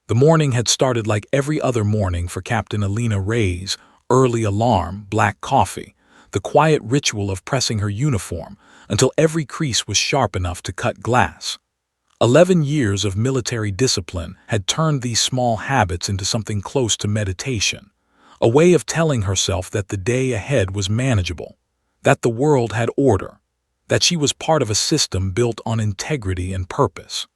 The morning had started like every other morning for Captain Alina Ray's early alarm, black coffee, the quiet ritual of pressing her uniform until every crease was sharp enough to cut glass. 11 years of military discipline had turned these small habits into something close to meditation, a way of telling herself that the day ahead was manageable, that the world had order, that she was part of a system built on integrity and purpose.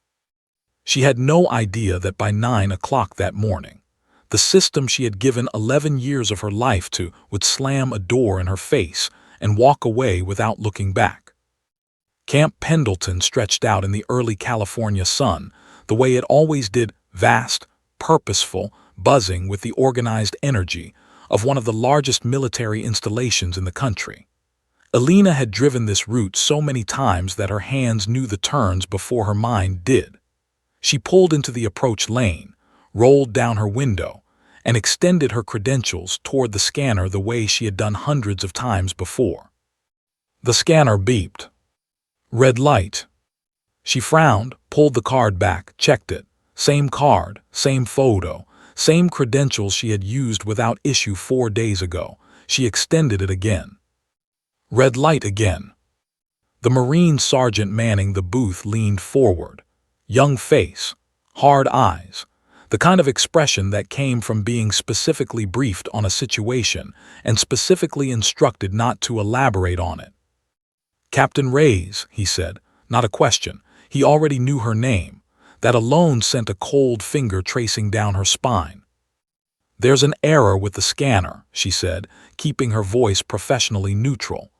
She had no idea that by 9 o'clock that morning, the system she had given 11 years of her life to would slam a door in her face and walk away without looking back. Camp Pendleton stretched out in the early California sun, the way it always did, vast, purposeful, buzzing with the organized energy of one of the largest military installations in the country. Alina had driven this route so many times that her hands knew the turns before her mind did. She pulled into the approach lane, rolled down her window, and extended her credentials toward the scanner the way she had done hundreds of times before. The scanner beeped. Red light. She frowned, pulled the card back, checked it. Same card, same photo, same credentials she had used without issue 4 days ago. She extended it again. Red light again. The Marine sergeant manning the booth leaned forward. Young face, hard eyes, the kind of expression that came from being specifically briefed on a situation and specifically instructed not to elaborate on it. Captain Ray's, he said, not a question. He already knew her name. That alone sent a cold finger tracing down her spine. There's an error with the scanner, she said, keeping her voice professionally neutral.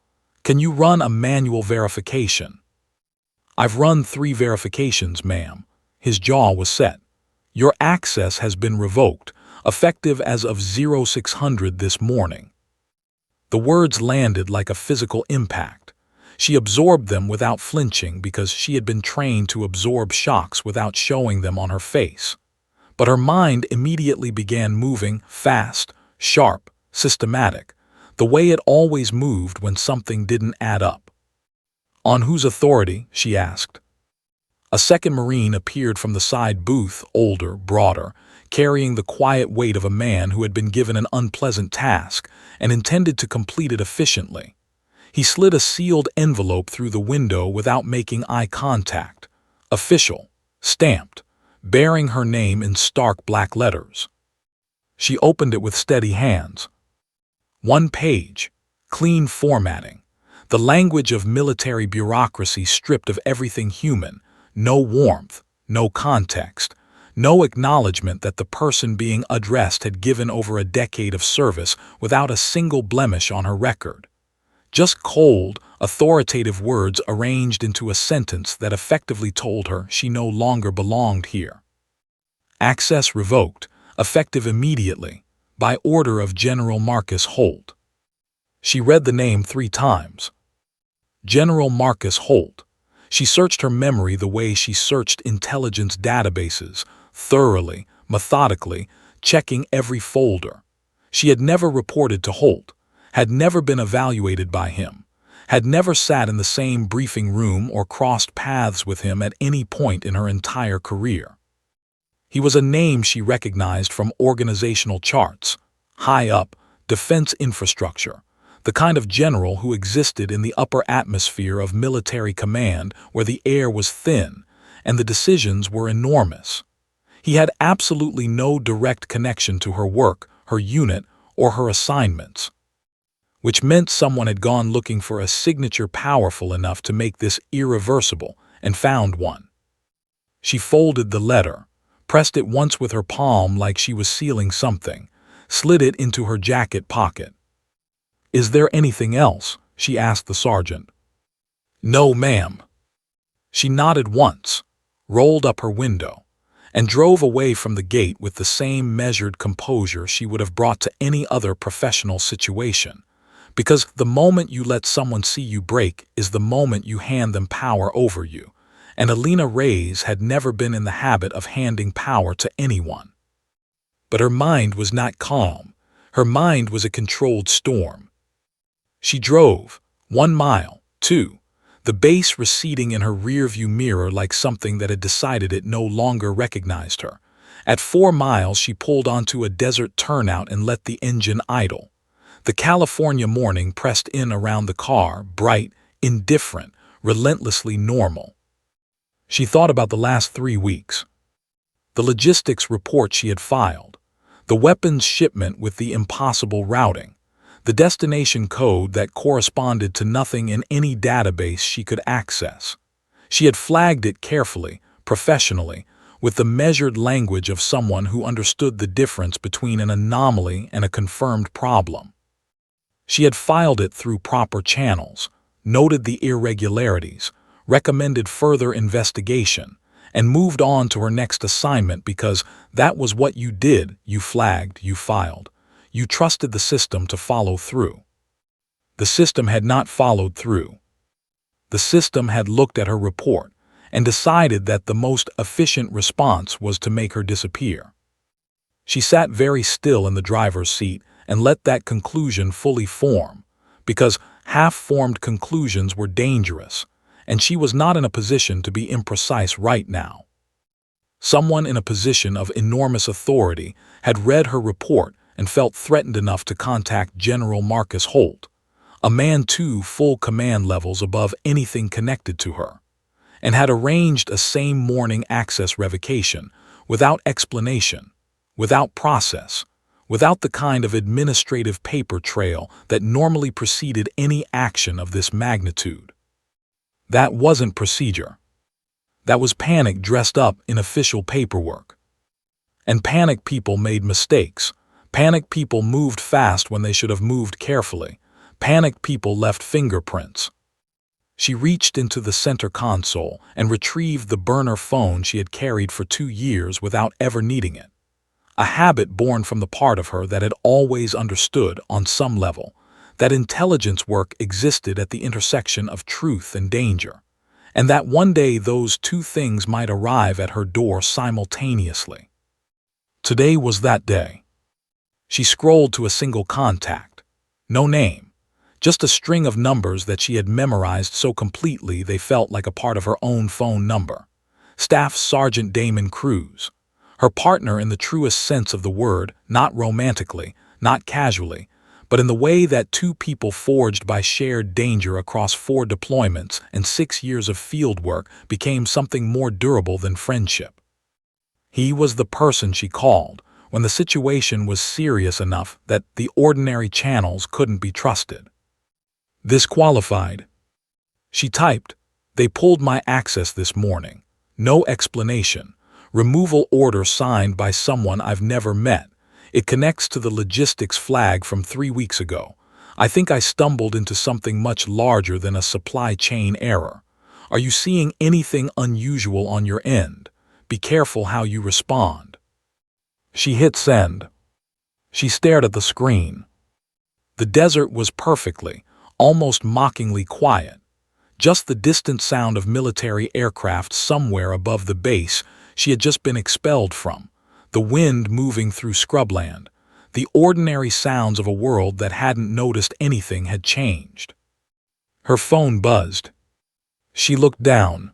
Can you run a manual verification? I've run 3 verifications, ma'am. His jaw was set. Your access has been revoked, effective as of 0600 this morning. The words landed like a physical impact. She absorbed them without flinching because she had been trained to absorb shocks without showing them on her face. But her mind immediately began moving, fast, sharp, systematic, the way it always moved when something didn't add up. On whose authority? She asked. A second Marine appeared from the side booth, older, broader, carrying the quiet weight of a man who had been given an unpleasant task and intended to complete it efficiently. He slid a sealed envelope through the window without making eye contact. Official, stamped, bearing her name in stark black letters. She opened it with steady hands. 1 page, clean formatting, the language of military bureaucracy stripped of everything human, no warmth, no context, no acknowledgement that the person being addressed had given over a decade of service without a single blemish on her record. Just cold, authoritative words arranged into a sentence that effectively told her she no longer belonged here. Access revoked, effective immediately, by order of General Marcus Holt. She read the name 3 times. General Marcus Holt. She searched her memory the way she searched intelligence databases, thoroughly, methodically, checking every folder. She had never reported to Holt, had never been evaluated by him, had never sat in the same briefing room or crossed paths with him at any point in her entire career. He was a name she recognized from organizational charts, high up, defense infrastructure, the kind of general who existed in the upper atmosphere of military command where the air was thin and the decisions were enormous. He had absolutely no direct connection to her work, her unit, or her assignments, which meant someone had gone looking for a signature powerful enough to make this irreversible and found one. She folded the letter, pressed it once with her palm like she was sealing something, slid it into her jacket pocket. Is there anything else? She asked the sergeant. No, ma'am. She nodded once, rolled up her window, and drove away from the gate with the same measured composure she would have brought to any other professional situation. Because the moment you let someone see you break is the moment you hand them power over you, and Alina Ray's had never been in the habit of handing power to anyone. But her mind was not calm. Her mind was a controlled storm. She drove, 1 mile, 2, the base receding in her rearview mirror like something that had decided it no longer recognized her, At 4 miles, she pulled onto a desert turnout and let the engine idle. The California morning pressed in around the car, bright, indifferent, relentlessly normal. She thought about the last 3 weeks. The logistics report she had filed, the weapons shipment with the impossible routing, the destination code that corresponded to nothing in any database she could access. She had flagged it carefully, professionally, with the measured language of someone who understood the difference between an anomaly and a confirmed problem. She had filed it through proper channels, noted the irregularities, recommended further investigation, and moved on to her next assignment because that was what you did. You flagged, you filed. You trusted the system to follow through. The system had not followed through. The system had looked at her report and decided that the most efficient response was to make her disappear. She sat very still in the driver's seat and let that conclusion fully form, because half-formed conclusions were dangerous, and she was not in a position to be imprecise right now. Someone in a position of enormous authority had read her report and felt threatened enough to contact General Marcus Holt, a man 2 full command levels above anything connected to her, and had arranged a same-morning access revocation, without explanation, without process, without the kind of administrative paper trail that normally preceded any action of this magnitude. That wasn't procedure. That was panic dressed up in official paperwork. And panic people made mistakes. Panic people moved fast when they should have moved carefully. Panic people left fingerprints. She reached into the center console and retrieved the burner phone she had carried for 2 years without ever needing it. A habit born from the part of her that had always understood, on some level, that intelligence work existed at the intersection of truth and danger, and that one day those 2 things might arrive at her door simultaneously. Today was that day. She scrolled to a single contact. No name, just a string of numbers that she had memorized so completely they felt like a part of her own phone number. Staff Sergeant Damon Cruz. Her partner in the truest sense of the word, not romantically, not casually, but in the way that 2 people forged by shared danger across 4 deployments and 6 years of field work became something more durable than friendship. He was the person she called when the situation was serious enough that the ordinary channels couldn't be trusted. Disqualified. She typed, "They pulled my access this morning. No explanation. Removal order signed by someone I've never met. It connects to the logistics flag from 3 weeks ago. I think I stumbled into something much larger than a supply chain error. Are you seeing anything unusual on your end? Be careful how you respond." She hit send. She stared at the screen. The desert was perfectly, almost mockingly quiet. Just the distant sound of military aircraft somewhere above the base she had just been expelled from, the wind moving through scrubland, the ordinary sounds of a world that hadn't noticed anything had changed. Her phone buzzed. She looked down.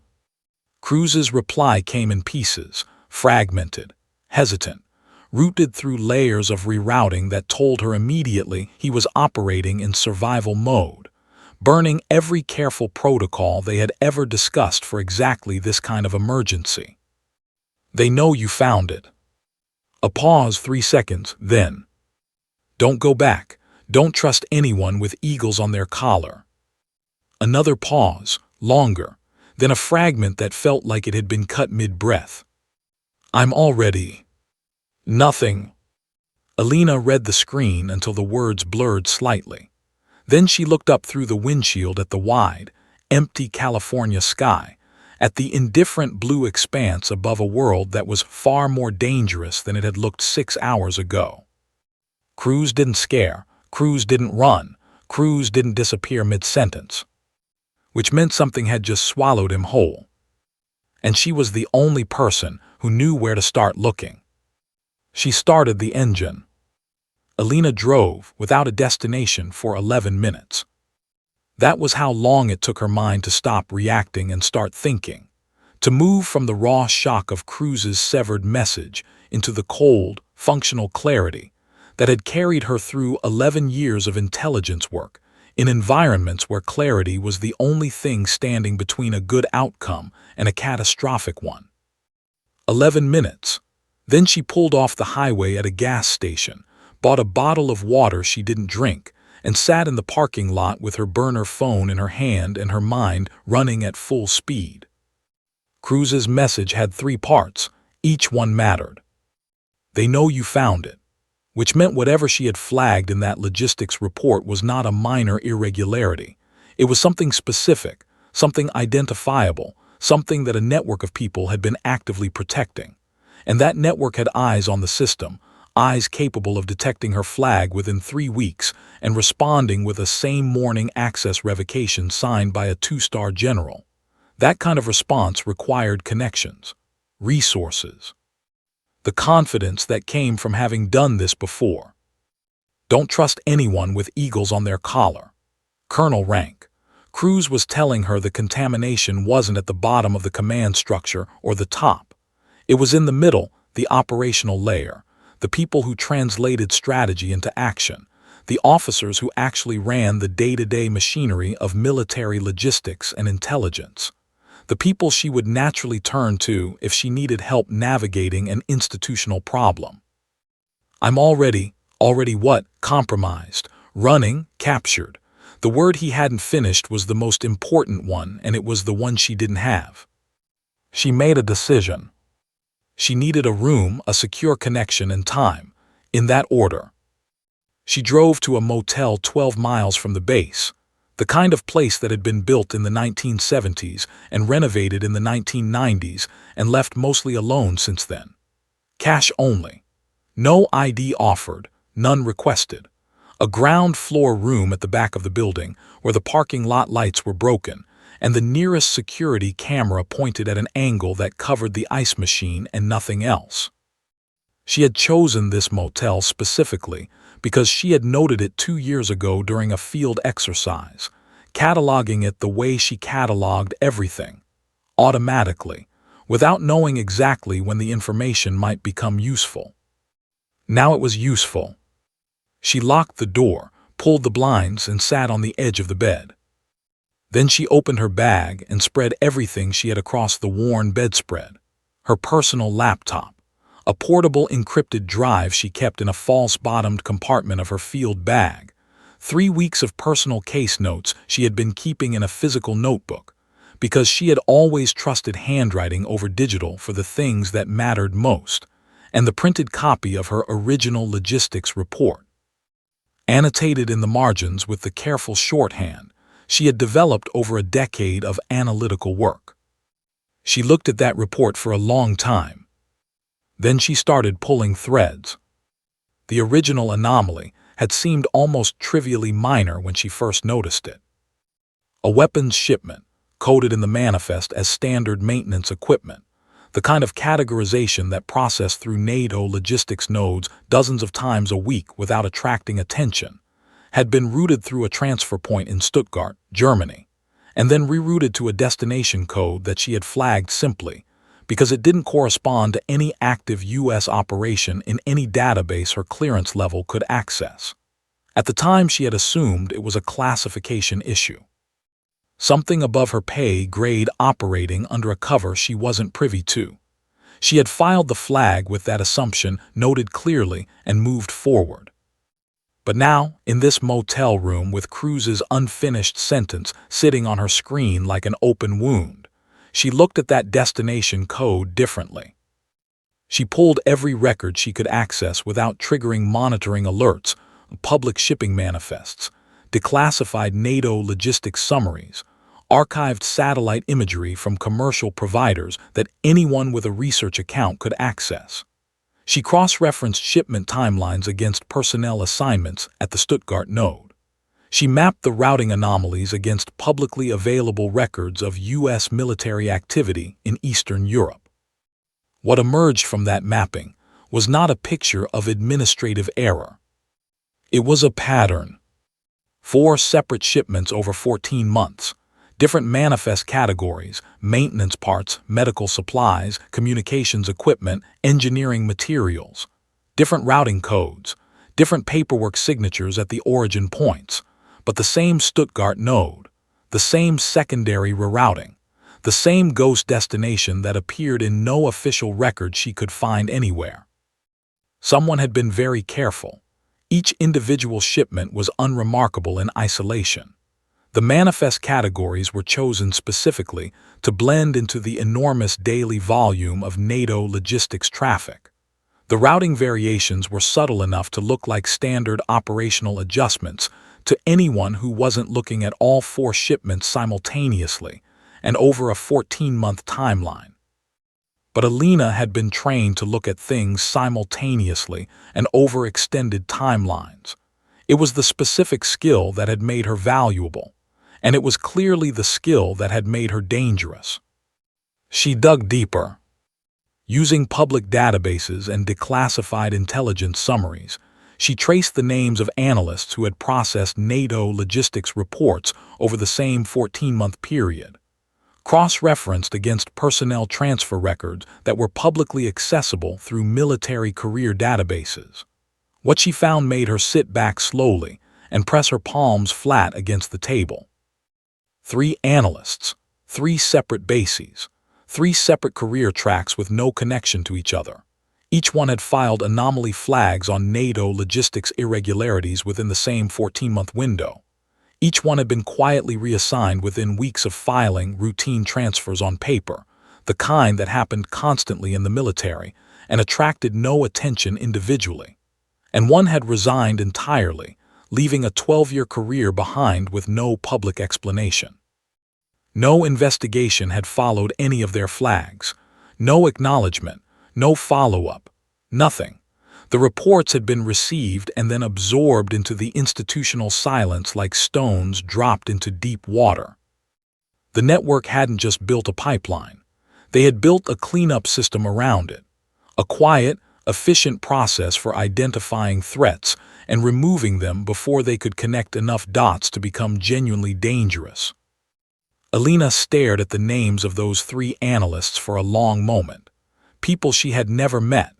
Cruz's reply came in pieces, fragmented, hesitant, rooted through layers of rerouting that told her immediately he was operating in survival mode, burning every careful protocol they had ever discussed for exactly this kind of emergency. "They know you found it." A pause, 3 seconds, then. "Don't go back. Don't trust anyone with eagles on their collar." Another pause, longer, then a fragment that felt like it had been cut mid-breath. "I'm already." "Nothing." Alina read the screen until the words blurred slightly. Then she looked up through the windshield at the wide, empty California sky, at the indifferent blue expanse above a world that was far more dangerous than it had looked 6 hours ago. Cruz didn't scare, Cruz didn't run, Cruz didn't disappear mid-sentence, which meant something had just swallowed him whole. And she was the only person who knew where to start looking. She started the engine. Alina drove without a destination for 11 minutes. That was how long it took her mind to stop reacting and start thinking, To move from the raw shock of Cruz's severed message into the cold, functional clarity that had carried her through 11 years of intelligence work, in environments where clarity was the only thing standing between a good outcome and a catastrophic one. 11 minutes. Then she pulled off the highway at a gas station, bought a bottle of water she didn't drink, and sat in the parking lot with her burner phone in her hand and her mind running at full speed. Cruz's message had 3 parts. Each one mattered. They know you found it, which meant whatever she had flagged in that logistics report was not a minor irregularity. It was something specific, something identifiable, something that a network of people had been actively protecting. And that network had eyes on the system, eyes capable of detecting her flag within 3 weeks and responding with a same-morning access revocation signed by a 2-star general. That kind of response required connections, resources, the confidence that came from having done this before. Don't trust anyone with eagles on their collar. Colonel rank. Cruz was telling her the contamination wasn't at the bottom of the command structure or the top. It was in the middle, the operational layer, the people who translated strategy into action, the officers who actually ran the day-to-day machinery of military logistics and intelligence, the people she would naturally turn to if she needed help navigating an institutional problem. I'm already what? Compromised, running, captured. The word he hadn't finished was the most important one, and it was the one she didn't have. She made a decision. She needed a room, a secure connection, and time, in that order. She drove to a motel 12 miles from the base, the kind of place that had been built in the 1970s and renovated in the 1990s and left mostly alone since then. Cash only. No ID offered, none requested. A ground-floor room at the back of the building where the parking lot lights were broken and the nearest security camera pointed at an angle that covered the ice machine and nothing else. She had chosen this motel specifically because she had noted it 2 years ago during a field exercise, cataloging it the way she cataloged everything, automatically, without knowing exactly when the information might become useful. Now it was useful. She locked the door, pulled the blinds, and sat on the edge of the bed. Then she opened her bag and spread everything she had across the worn bedspread. Her personal laptop, a portable encrypted drive she kept in a false-bottomed compartment of her field bag, 3 weeks of personal case notes she had been keeping in a physical notebook, because she had always trusted handwriting over digital for the things that mattered most, and the printed copy of her original logistics report, annotated in the margins with the careful shorthand she had developed over a decade of analytical work. She looked at that report for a long time. Then she started pulling threads. The original anomaly had seemed almost trivially minor when she first noticed it. A weapons shipment, coded in the manifest as standard maintenance equipment, the kind of categorization that processed through NATO logistics nodes dozens of times a week without attracting attention, had been routed through a transfer point in Stuttgart, Germany, and then rerouted to a destination code that she had flagged simply because it didn't correspond to any active U.S. operation in any database her clearance level could access. At the time, she had assumed it was a classification issue, something above her pay grade operating under a cover she wasn't privy to. She had filed the flag with that assumption noted clearly and moved forward. But now, in this motel room with Cruz's unfinished sentence sitting on her screen like an open wound, she looked at that destination code differently. She pulled every record she could access without triggering monitoring alerts, public shipping manifests, declassified NATO logistics summaries, archived satellite imagery from commercial providers that anyone with a research account could access. She cross-referenced shipment timelines against personnel assignments at the Stuttgart node. She mapped the routing anomalies against publicly available records of U.S. military activity in Eastern Europe. What emerged from that mapping was not a picture of administrative error. It was a pattern. 4 separate shipments over 14 months, Different manifest categories: maintenance parts, medical supplies, communications equipment, engineering materials. Different routing codes, different paperwork signatures at the origin points, but the same Stuttgart node, the same secondary rerouting, the same ghost destination that appeared in no official record she could find anywhere. Someone had been very careful. Each individual shipment was unremarkable in isolation. The manifest categories were chosen specifically to blend into the enormous daily volume of NATO logistics traffic. The routing variations were subtle enough to look like standard operational adjustments to anyone who wasn't looking at all 4 shipments simultaneously and over a 14-month timeline. But Alina had been trained to look at things simultaneously and over extended timelines. It was the specific skill that had made her valuable, and it was clearly the skill that had made her dangerous. She dug deeper. Using public databases and declassified intelligence summaries, she traced the names of analysts who had processed NATO logistics reports over the same 14-month period, cross-referenced against personnel transfer records that were publicly accessible through military career databases. What she found made her sit back slowly and press her palms flat against the table. 3 analysts, 3 separate bases, 3 separate career tracks with no connection to each other. Each one had filed anomaly flags on NATO logistics irregularities within the same 14-month window. Each one had been quietly reassigned within weeks of filing routine transfers on paper, the kind that happened constantly in the military and attracted no attention individually. And one had resigned entirely, leaving a 12-year career behind with no public explanation. No investigation had followed any of their flags, no acknowledgement, no follow-up, nothing. The reports had been received and then absorbed into the institutional silence like stones dropped into deep water. The network hadn't just built a pipeline. They had built a cleanup system around it, a quiet, efficient process for identifying threats and removing them before they could connect enough dots to become genuinely dangerous. Alina stared at the names of those 3 analysts for a long moment. People she had never met.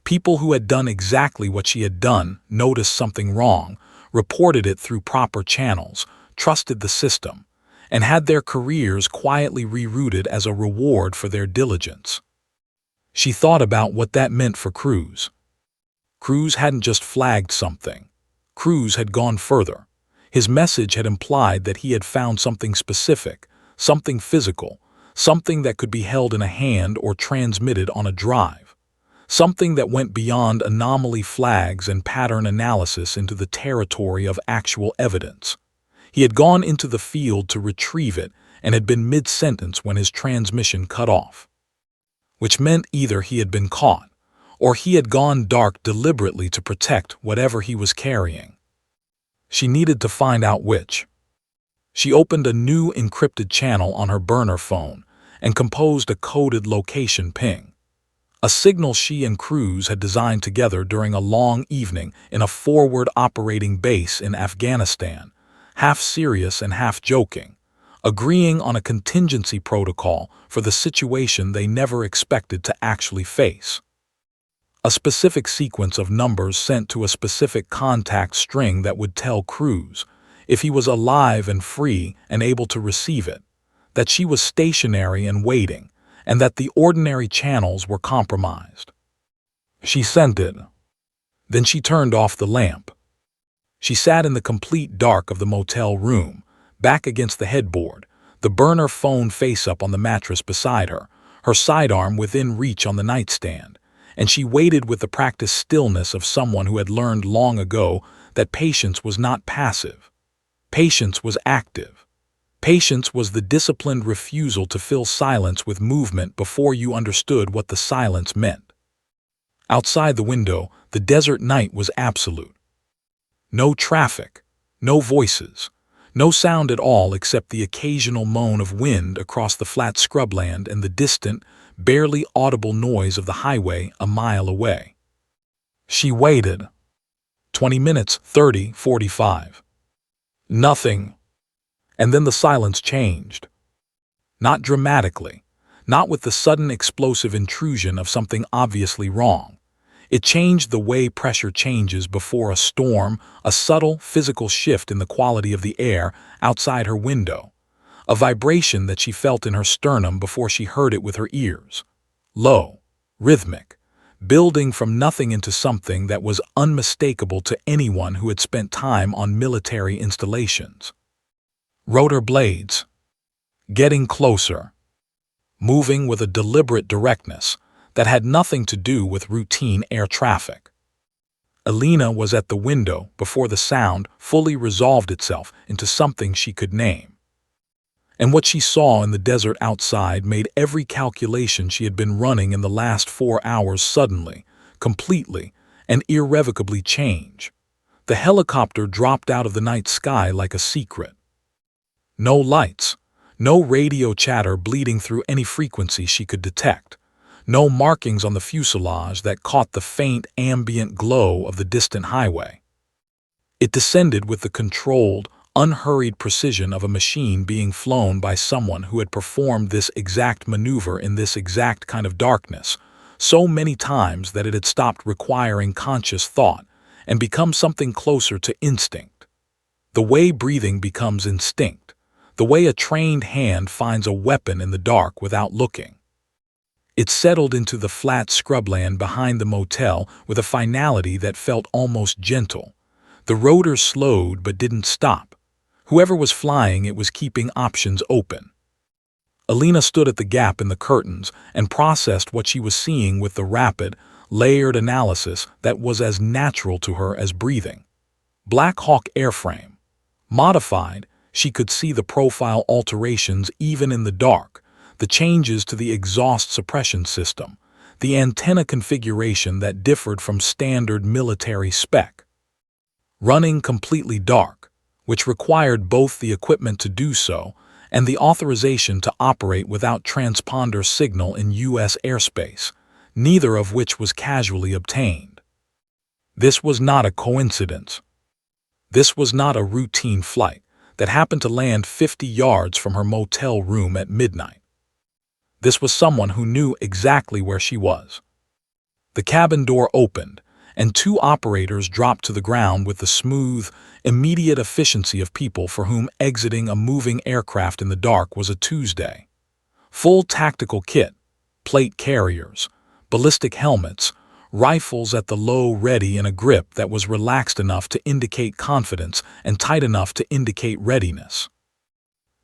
People who had done exactly what she had done, noticed something wrong, reported it through proper channels, trusted the system, and had their careers quietly rerouted as a reward for their diligence. She thought about what that meant for Cruz. Cruz hadn't just flagged something. Cruz had gone further. His message had implied that he had found something specific, something physical, something that could be held in a hand or transmitted on a drive, something that went beyond anomaly flags and pattern analysis into the territory of actual evidence. He had gone into the field to retrieve it and had been mid-sentence when his transmission cut off, which meant either he had been caught or he had gone dark deliberately to protect whatever he was carrying. She needed to find out which. She opened a new encrypted channel on her burner phone and composed a coded location ping, a signal she and Cruz had designed together during a long evening in a forward operating base in Afghanistan, half serious and half joking, agreeing on a contingency protocol for the situation they never expected to actually face. A specific sequence of numbers sent to a specific contact string that would tell Cruz, if he was alive and free and able to receive it, that she was stationary and waiting, and that the ordinary channels were compromised. She sent it. Then she turned off the lamp. She sat in the complete dark of the motel room, back against the headboard, the burner phone face-up on the mattress beside her, her sidearm within reach on the nightstand, and she waited with the practiced stillness of someone who had learned long ago that patience was not passive. Patience was active. Patience was the disciplined refusal to fill silence with movement before you understood what the silence meant. Outside the window, the desert night was absolute. No traffic, no voices, no sound at all except the occasional moan of wind across the flat scrubland and the distant, barely audible noise of the highway a mile away. She waited. 20 minutes, 30, 45. Nothing. And then the silence changed. Not dramatically, not with the sudden explosive intrusion of something obviously wrong. It changed the way pressure changes before a storm, a subtle physical shift in the quality of the air outside her window, a vibration that she felt in her sternum before she heard it with her ears. Low, rhythmic, building from nothing into something that was unmistakable to anyone who had spent time on military installations. Rotor blades, getting closer, moving with a deliberate directness that had nothing to do with routine air traffic. Alina was at the window before the sound fully resolved itself into something she could name. And what she saw in the desert outside made every calculation she had been running in the last 4 hours suddenly, completely, and irrevocably change. The helicopter dropped out of the night sky like a secret. No lights, no radio chatter bleeding through any frequency she could detect, no markings on the fuselage that caught the faint ambient glow of the distant highway. It descended with the controlled, unhurried precision of a machine being flown by someone who had performed this exact maneuver in this exact kind of darkness so many times that it had stopped requiring conscious thought and become something closer to instinct. The way breathing becomes instinct, the way a trained hand finds a weapon in the dark without looking. It settled into the flat scrubland behind the motel with a finality that felt almost gentle. The rotor slowed but didn't stop. Whoever was flying it was keeping options open. Alina stood at the gap in the curtains and processed what she was seeing with the rapid, layered analysis that was as natural to her as breathing. Black Hawk airframe. Modified, she could see the profile alterations even in the dark, the changes to the exhaust suppression system, the antenna configuration that differed from standard military spec. Running completely dark, which required both the equipment to do so and the authorization to operate without transponder signal in U.S. airspace, neither of which was casually obtained. This was not a coincidence. This was not a routine flight that happened to land 50 yards from her motel room at midnight. This was someone who knew exactly where she was. The cabin door opened, and 2 operators dropped to the ground with the smooth, immediate efficiency of people for whom exiting a moving aircraft in the dark was a Tuesday. Full tactical kit, plate carriers, ballistic helmets, rifles at the low ready in a grip that was relaxed enough to indicate confidence and tight enough to indicate readiness.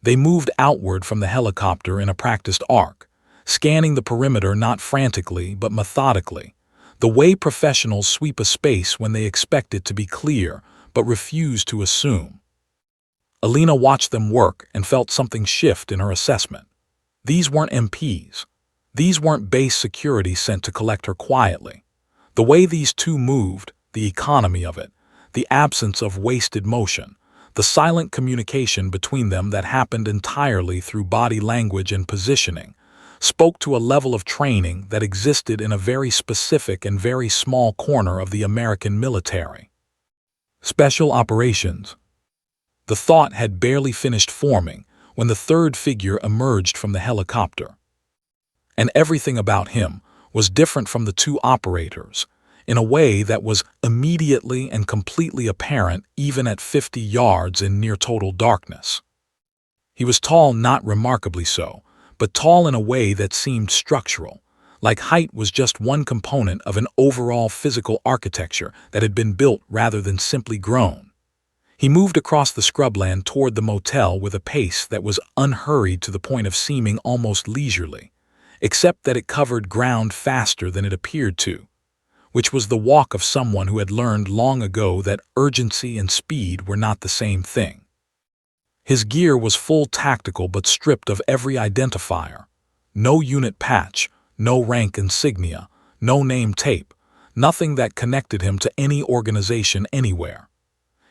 They moved outward from the helicopter in a practiced arc, scanning the perimeter not frantically but methodically, the way professionals sweep a space when they expect it to be clear but refuse to assume. Alina watched them work and felt something shift in her assessment. These weren't MPs. These weren't base security sent to collect her quietly. The way these 2 moved, the economy of it, the absence of wasted motion, the silent communication between them that happened entirely through body language and positioning, spoke to a level of training that existed in a very specific and very small corner of the American military. Special operations. The thought had barely finished forming when the 3rd figure emerged from the helicopter. And everything about him was different from the 2 operators, in a way that was immediately and completely apparent even at 50 yards in near total darkness. He was tall, not remarkably so, but tall in a way that seemed structural, like height was just one component of an overall physical architecture that had been built rather than simply grown. He moved across the scrubland toward the motel with a pace that was unhurried to the point of seeming almost leisurely, except that it covered ground faster than it appeared to, which was the walk of someone who had learned long ago that urgency and speed were not the same thing. His gear was full tactical but stripped of every identifier. No unit patch, no rank insignia, no name tape, nothing that connected him to any organization anywhere.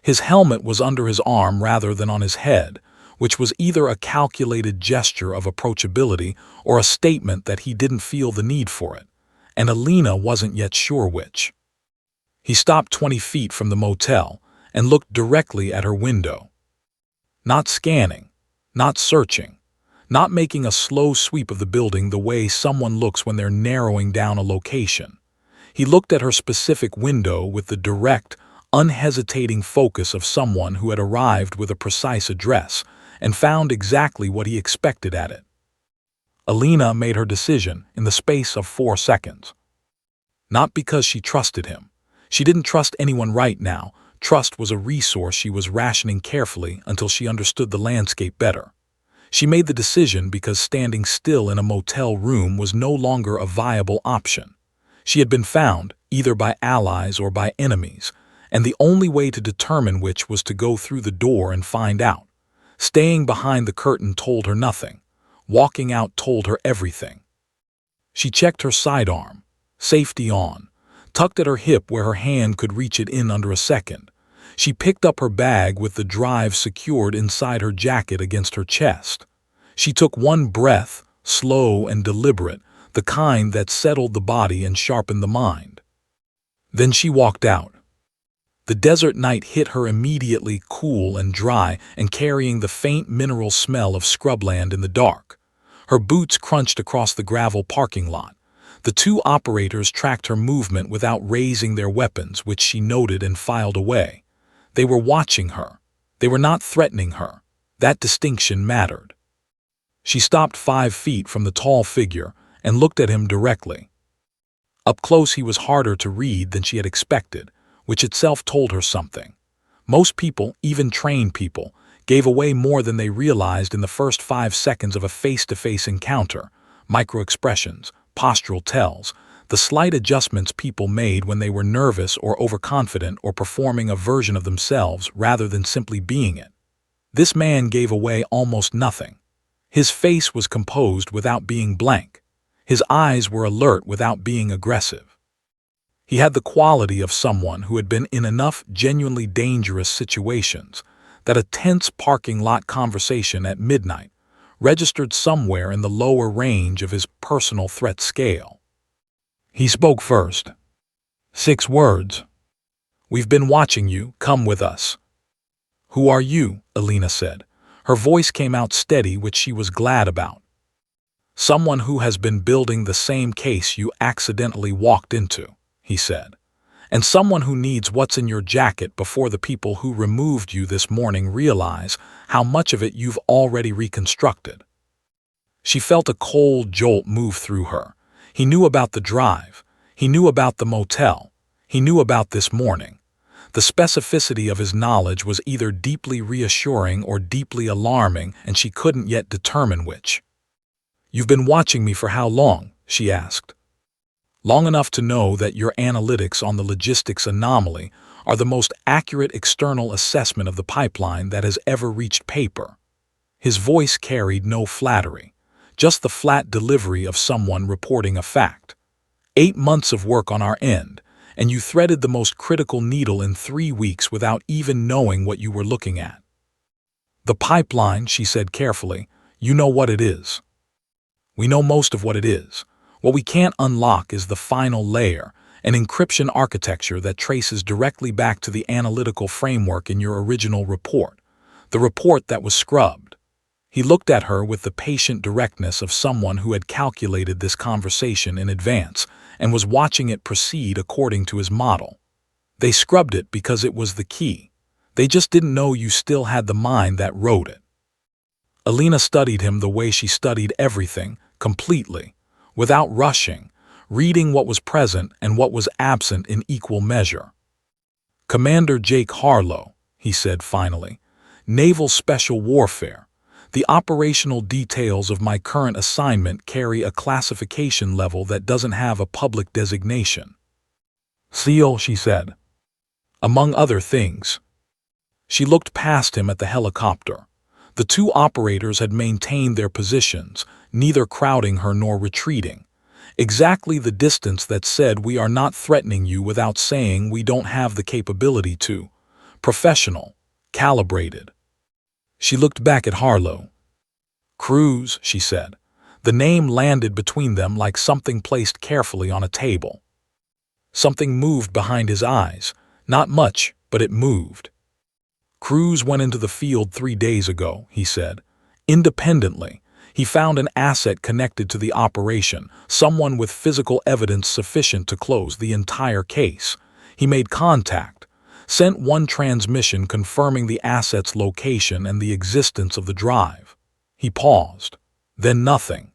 His helmet was under his arm rather than on his head, which was either a calculated gesture of approachability or a statement that he didn't feel the need for it, and Alina wasn't yet sure which. He stopped 20 feet from the motel and looked directly at her window. Not scanning, not searching, not making a slow sweep of the building the way someone looks when they're narrowing down a location. He looked at her specific window with the direct, unhesitating focus of someone who had arrived with a precise address and found exactly what he expected at it. Alina made her decision in the space of 4 seconds. Not because she trusted him. She didn't trust anyone right now. Trust was a resource she was rationing carefully until she understood the landscape better. She made the decision because standing still in a motel room was no longer a viable option. She had been found, either by allies or by enemies, and the only way to determine which was to go through the door and find out. Staying behind the curtain told her nothing. Walking out told her everything. She checked her sidearm, safety on, tucked at her hip where her hand could reach it in under a second. She picked up her bag with the drive secured inside her jacket against her chest. She took one breath, slow and deliberate, the kind that settled the body and sharpened the mind. Then she walked out. The desert night hit her immediately, cool and dry and carrying the faint mineral smell of scrubland in the dark. Her boots crunched across the gravel parking lot. The two operators tracked her movement without raising their weapons, which she noted and filed away. They were watching her. They were not threatening her. That distinction mattered. She stopped 5 feet from the tall figure and looked at him directly. Up close he was harder to read than she had expected, which itself told her something. Most people, even trained people, gave away more than they realized in the first 5 seconds of a face-to-face encounter. Microexpressions, postural tells, the slight adjustments people made when they were nervous or overconfident or performing a version of themselves rather than simply being it. This man gave away almost nothing. His face was composed without being blank. His eyes were alert without being aggressive. He had the quality of someone who had been in enough genuinely dangerous situations that a tense parking lot conversation at midnight registered somewhere in the lower range of his personal threat scale. He spoke first. 6 words. "We've been watching you. Come with us." "Who are you?" Alina said. Her voice came out steady, which she was glad about. "Someone who has been building the same case you accidentally walked into," he said. "And someone who needs what's in your jacket before the people who removed you this morning realize how much of it you've already reconstructed." She felt a cold jolt move through her. He knew about the drive. He knew about the motel. He knew about this morning. The specificity of his knowledge was either deeply reassuring or deeply alarming, and she couldn't yet determine which. "You've been watching me for how long?" she asked. "Long enough to know that your analytics on the logistics anomaly are the most accurate external assessment of the pipeline that has ever reached paper." His voice carried no flattery, just the flat delivery of someone reporting a fact. 8 months of work on our end, and you threaded the most critical needle in 3 weeks without even knowing what you were looking at. "The pipeline," she said carefully, "you know what it is." "We know most of what it is. What we can't unlock is the final layer, an encryption architecture that traces directly back to the analytical framework in your original report, the report that was scrubbed." He looked at her with the patient directness of someone who had calculated this conversation in advance and was watching it proceed according to his model. "They scrubbed it because it was the key. They just didn't know you still had the mind that wrote it." Alina studied him the way she studied everything, completely, without rushing, reading what was present and what was absent in equal measure. "Commander Jake Harlow," he said finally, "Naval Special Warfare. The operational details of my current assignment carry a classification level that doesn't have a public designation." "SEAL," she said. "Among other things." She looked past him at the helicopter. The two operators had maintained their positions, neither crowding her nor retreating. Exactly the distance that said we are not threatening you without saying we don't have the capability to. Professional, calibrated. She looked back at Harlow. "Cruz," she said. The name landed between them like something placed carefully on a table. Something moved behind his eyes. Not much, but it moved. "Cruz went into the field 3 days ago," he said. Independently, he found an asset connected to the operation, someone with physical evidence sufficient to close the entire case. He made contact, sent one transmission confirming the asset's location and the existence of the drive. He paused. Then nothing.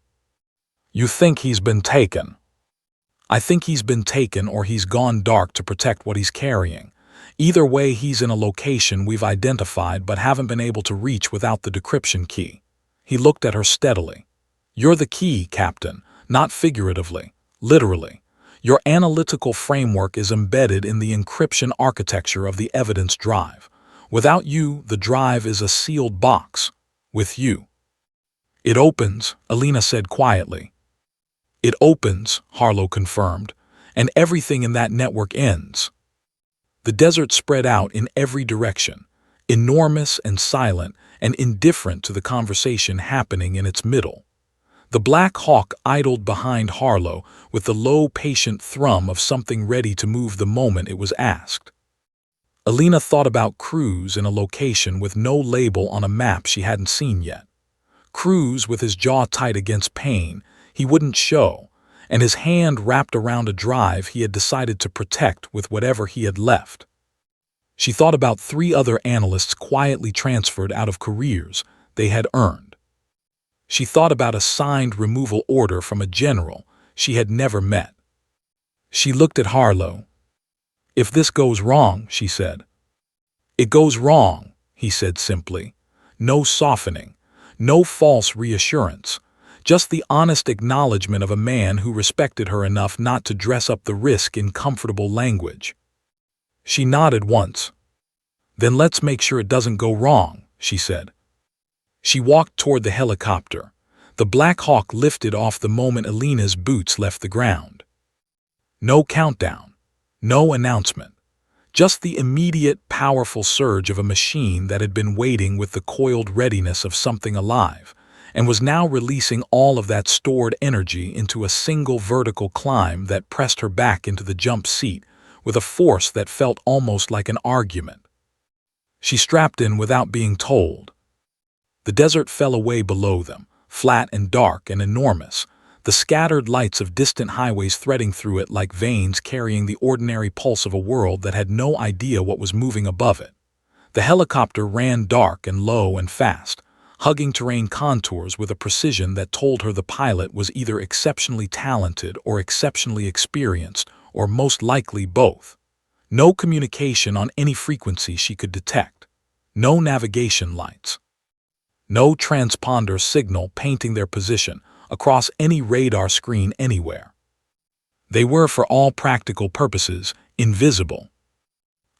"You think he's been taken?" "I think he's been taken or he's gone dark to protect what he's carrying. Either way, he's in a location we've identified but haven't been able to reach without the decryption key." He looked at her steadily. "You're the key, Captain, not figuratively, literally. Your analytical framework is embedded in the encryption architecture of the evidence drive. Without you, the drive is a sealed box. With you, it opens," Alina said quietly. "It opens," Harlow confirmed, "and everything in that network ends." The desert spread out in every direction, enormous and silent and indifferent to the conversation happening in its middle. The Black Hawk idled behind Harlow with the low, patient thrum of something ready to move the moment it was asked. Alina thought about Cruz in a location with no label on a map she hadn't seen yet. Cruz with his jaw tight against pain he wouldn't show, and his hand wrapped around a drive he had decided to protect with whatever he had left. She thought about 3 other analysts quietly transferred out of careers they had earned. She thought about a signed removal order from a general she had never met. She looked at Harlow. "If this goes wrong," she said. "It goes wrong," he said simply. No softening, no false reassurance, just the honest acknowledgement of a man who respected her enough not to dress up the risk in comfortable language. She nodded once. "Then let's make sure it doesn't go wrong," she said. She walked toward the helicopter. The Black Hawk lifted off the moment Alina's boots left the ground. No countdown, no announcement, just the immediate, powerful surge of a machine that had been waiting with the coiled readiness of something alive, and was now releasing all of that stored energy into a single vertical climb that pressed her back into the jump seat with a force that felt almost like an argument. She strapped in without being told. The desert fell away below them, flat and dark and enormous, the scattered lights of distant highways threading through it like veins carrying the ordinary pulse of a world that had no idea what was moving above it. The helicopter ran dark and low and fast, hugging terrain contours with a precision that told her the pilot was either exceptionally talented or exceptionally experienced, or most likely both. No communication on any frequency she could detect. No navigation lights. No transponder signal painting their position across any radar screen anywhere. They were, for all practical purposes, invisible.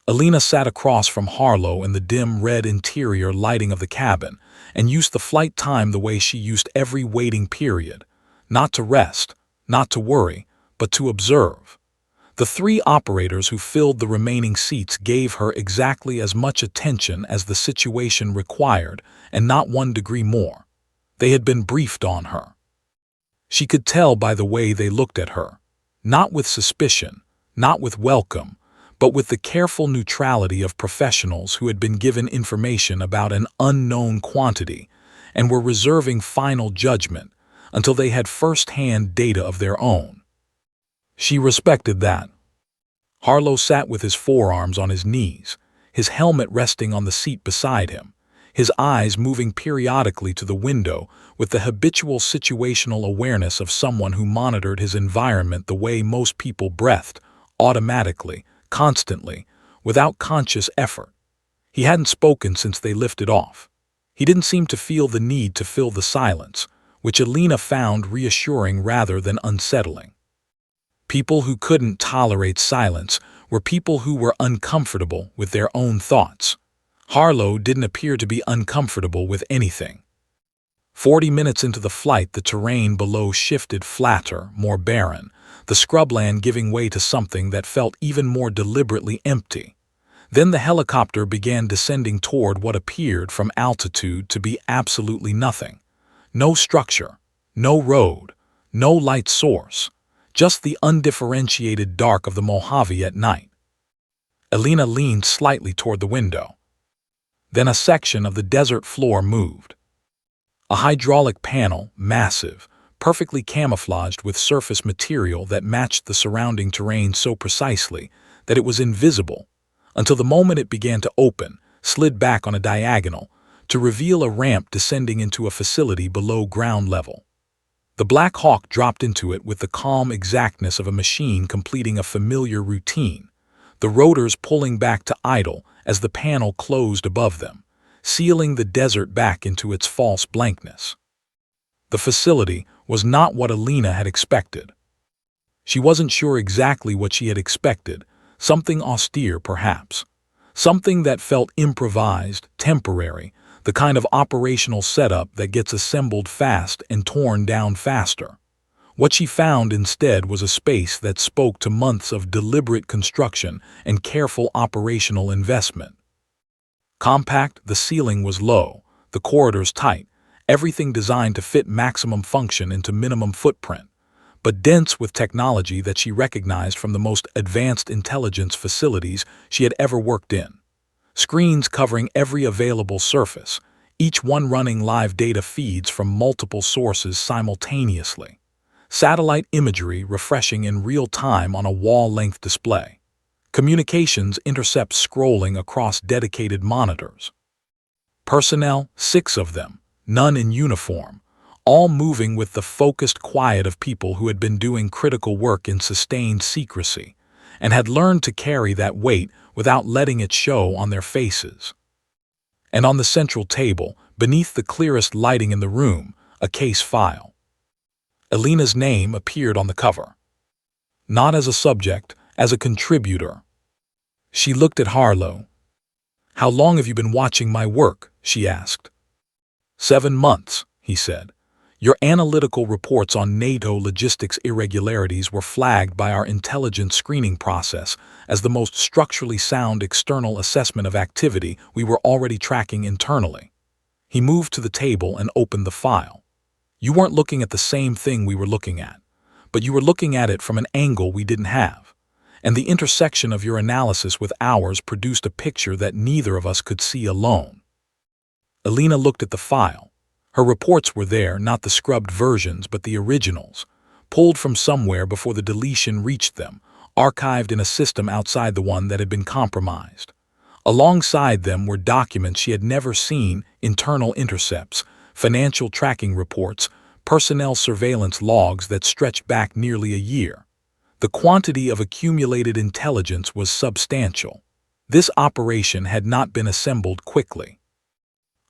Alina sat across from Harlow in the dim red interior lighting of the cabin and used the flight time the way she used every waiting period, not to rest, not to worry, but to observe. The 3 operators who filled the remaining seats gave her exactly as much attention as the situation required, and not 1 degree more. They had been briefed on her. She could tell by the way they looked at her, not with suspicion, not with welcome, but with the careful neutrality of professionals who had been given information about an unknown quantity and were reserving final judgment until they had first-hand data of their own. She respected that. Harlow sat with his forearms on his knees, his helmet resting on the seat beside him, his eyes moving periodically to the window with the habitual situational awareness of someone who monitored his environment the way most people breathed, automatically, constantly, without conscious effort. He hadn't spoken since they lifted off. He didn't seem to feel the need to fill the silence, which Alina found reassuring rather than unsettling. People who couldn't tolerate silence were people who were uncomfortable with their own thoughts. Harlow didn't appear to be uncomfortable with anything. 40 minutes into the flight, the terrain below shifted flatter, more barren, the scrubland giving way to something that felt even more deliberately empty. Then the helicopter began descending toward what appeared from altitude to be absolutely nothing. No structure, no road, no light source, just the undifferentiated dark of the Mojave at night. Alina leaned slightly toward the window. Then a section of the desert floor moved. A hydraulic panel, massive, perfectly camouflaged with surface material that matched the surrounding terrain so precisely that it was invisible, until the moment it began to open, slid back on a diagonal, to reveal a ramp descending into a facility below ground level. The Black Hawk dropped into it with the calm exactness of a machine completing a familiar routine, the rotors pulling back to idle as the panel closed above them, sealing the desert back into its false blankness. The facility was not what Alina had expected. She wasn't sure exactly what she had expected, something austere perhaps, something that felt improvised, temporary, the kind of operational setup that gets assembled fast and torn down faster. What she found instead was a space that spoke to months of deliberate construction and careful operational investment. Compact, the ceiling was low, the corridors tight, everything designed to fit maximum function into minimum footprint, but dense with technology that she recognized from the most advanced intelligence facilities she had ever worked in. Screens covering every available surface, each one running live data feeds from multiple sources simultaneously. Satellite imagery refreshing in real time on a wall-length display. Communications intercepts scrolling across dedicated monitors. Personnel, 6 of them, none in uniform, all moving with the focused quiet of people who had been doing critical work in sustained secrecy, and had learned to carry that weight without letting it show on their faces. And on the central table, beneath the clearest lighting in the room, a case file. Alina's name appeared on the cover. Not as a subject, as a contributor. She looked at Harlow. "How long have you been watching my work?" she asked. 7 months, he said. "Your analytical reports on NATO logistics irregularities were flagged by our intelligence screening process as the most structurally sound external assessment of activity we were already tracking internally." He moved to the table and opened the file. "You weren't looking at the same thing we were looking at, but you were looking at it from an angle we didn't have, and the intersection of your analysis with ours produced a picture that neither of us could see alone." Alina looked at the file. Her reports were there, not the scrubbed versions, but the originals, pulled from somewhere before the deletion reached them, archived in a system outside the one that had been compromised. Alongside them were documents she had never seen, internal intercepts, financial tracking reports, personnel surveillance logs that stretched back nearly a year. The quantity of accumulated intelligence was substantial. This operation had not been assembled quickly.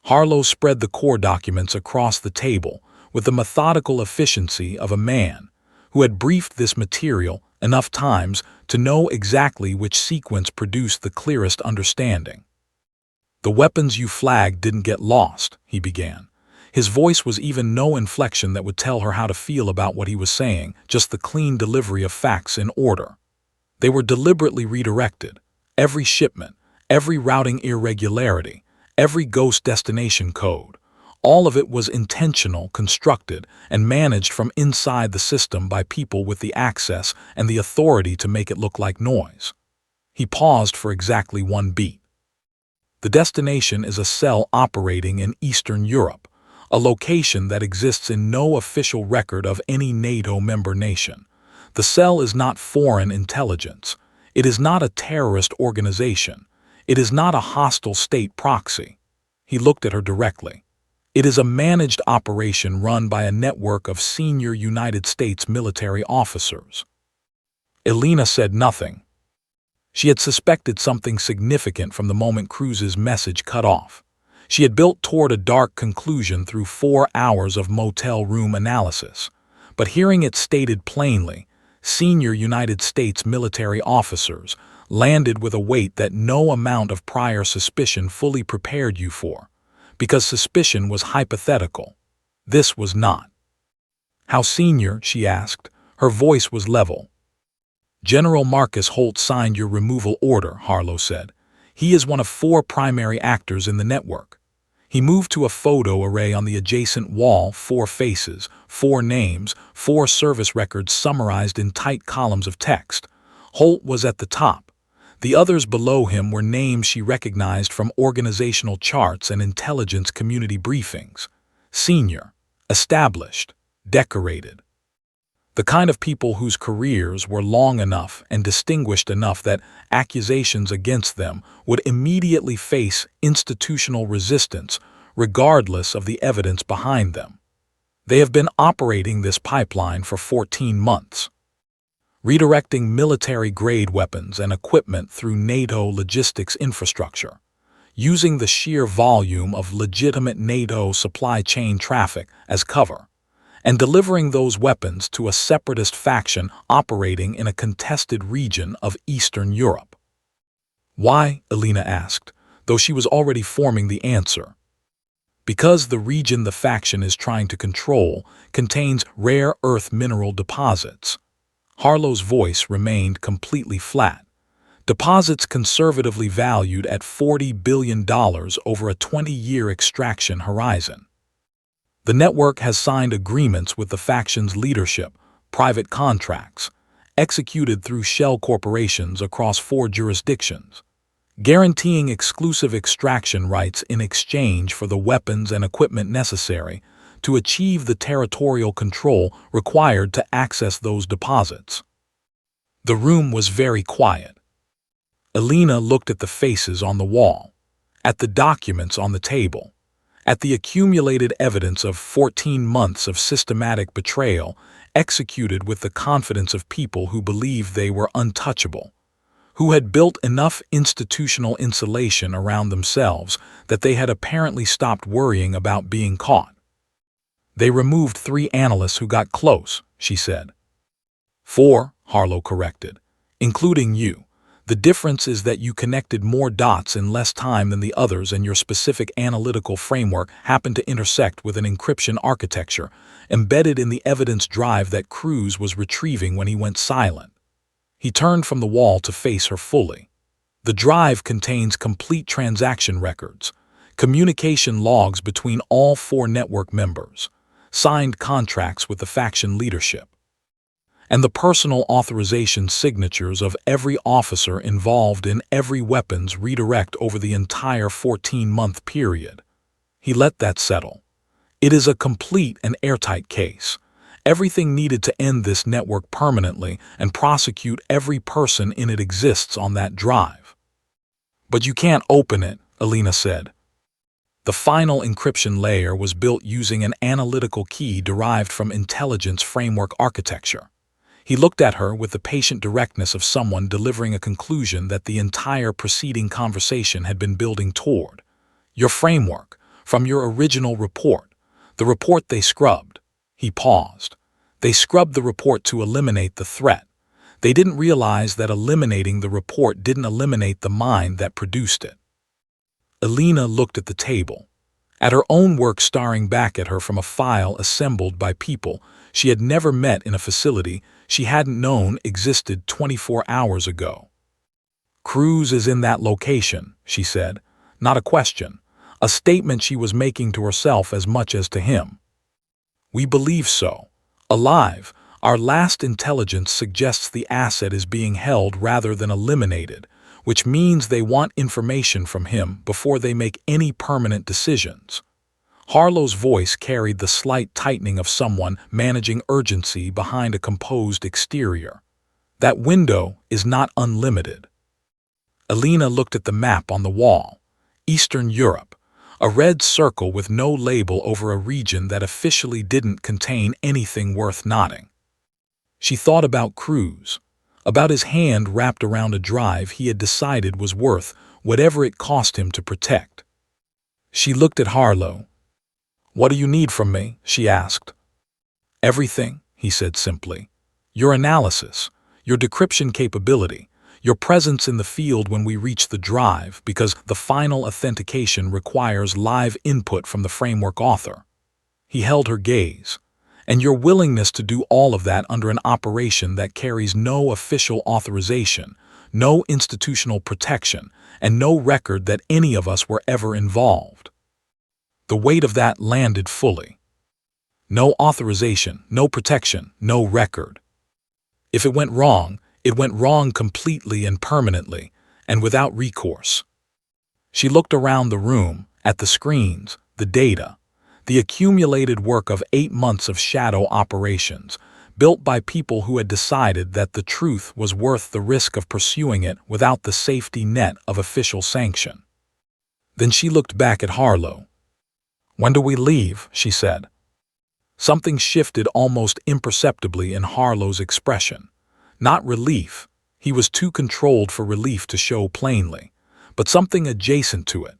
Harlow spread the core documents across the table with the methodical efficiency of a man who had briefed this material enough times to know exactly which sequence produced the clearest understanding. "The weapons you flagged didn't get lost," he began. His voice was even no inflection that would tell her how to feel about what he was saying, just the clean delivery of facts in order. "They were deliberately redirected. Every shipment, every routing irregularity, every ghost destination code. All of it was intentional, constructed, and managed from inside the system by people with the access and the authority to make it look like noise." He paused for exactly 1 beat. "The destination is a cell operating in Eastern Europe, a location that exists in no official record of any NATO member nation. The cell is not foreign intelligence. It is not a terrorist organization. It is not a hostile state proxy." He looked at her directly. "It is a managed operation run by a network of senior United States military officers." Alina said nothing. She had suspected something significant from the moment Cruz's message cut off. She had built toward a dark conclusion through 4 hours of motel room analysis. But hearing it stated plainly, senior United States military officers, landed with a weight that no amount of prior suspicion fully prepared you for, because suspicion was hypothetical. This was not. "How senior?" she asked. Her voice was level. "General Marcus Holt signed your removal order," Harlow said. "He is one of 4 primary actors in the network." He moved to a photo array on the adjacent wall, 4 faces, 4 names, 4 service records summarized in tight columns of text. Holt was at the top. The others below him were names she recognized from organizational charts and intelligence community briefings. Senior, established, decorated. The kind of people whose careers were long enough and distinguished enough that accusations against them would immediately face institutional resistance regardless of the evidence behind them. They have been operating this pipeline for 14 months, redirecting military-grade weapons and equipment through NATO logistics infrastructure, using the sheer volume of legitimate NATO supply chain traffic as cover, and delivering those weapons to a separatist faction operating in a contested region of Eastern Europe. Why? Alina asked, though she was already forming the answer. Because the region the faction is trying to control contains rare earth mineral deposits. Harlow's voice remained completely flat. Deposits conservatively valued at $40 billion over a 20-year extraction horizon. The network has signed agreements with the faction's leadership, private contracts, executed through shell corporations across 4 jurisdictions, guaranteeing exclusive extraction rights in exchange for the weapons and equipment necessary to achieve the territorial control required to access those deposits. The room was very quiet. Alina looked at the faces on the wall, at the documents on the table, at the accumulated evidence of 14 months of systematic betrayal executed with the confidence of people who believed they were untouchable, who had built enough institutional insulation around themselves that they had apparently stopped worrying about being caught. They removed 3 analysts who got close, she said. 4, Harlow corrected, including you. The difference is that you connected more dots in less time than the others, and your specific analytical framework happened to intersect with an encryption architecture embedded in the evidence drive that Cruz was retrieving when he went silent. He turned from the wall to face her fully. The drive contains complete transaction records, communication logs between all 4 network members, signed contracts with the faction leadership, and the personal authorization signatures of every officer involved in every weapons redirect over the entire 14-month period. He let that settle. It is a complete and airtight case. Everything needed to end this network permanently and prosecute every person in it exists on that drive. But you can't open it, Alina said. The final encryption layer was built using an analytical key derived from intelligence framework architecture. He looked at her with the patient directness of someone delivering a conclusion that the entire preceding conversation had been building toward. Your framework, from your original report, the report they scrubbed. He paused. They scrubbed the report to eliminate the threat. They didn't realize that eliminating the report didn't eliminate the mind that produced it. Alina looked at the table, at her own work staring back at her from a file assembled by people she had never met in a facility she hadn't known existed 24 hours ago. Cruz is in that location, she said, not a question, a statement she was making to herself as much as to him. We believe so. Alive, our last intelligence suggests the asset is being held rather than eliminated, which means they want information from him before they make any permanent decisions. Harlow's voice carried the slight tightening of someone managing urgency behind a composed exterior. That window is not unlimited. Alina looked at the map on the wall. Eastern Europe, a red circle with no label over a region that officially didn't contain anything worth noting. She thought about Cruz, about his hand wrapped around a drive he had decided was worth whatever it cost him to protect. She looked at Harlow. What do you need from me? She asked. Everything, he said simply. Your analysis, your decryption capability, your presence in the field when we reach the drive, because the final authentication requires live input from the framework author. He held her gaze. And your willingness to do all of that under an operation that carries no official authorization, no institutional protection, and no record that any of us were ever involved. The weight of that landed fully. No authorization, no protection, no record. If it went wrong completely and permanently, and without recourse. She looked around the room, at the screens, the data. the accumulated work of 8 months of shadow operations, built by people who had decided that the truth was worth the risk of pursuing it without the safety net of official sanction. Then she looked back at Harlow. "When do we leave?" she said. Something shifted almost imperceptibly in Harlow's expression. Not relief, he was too controlled for relief to show plainly, but something adjacent to it,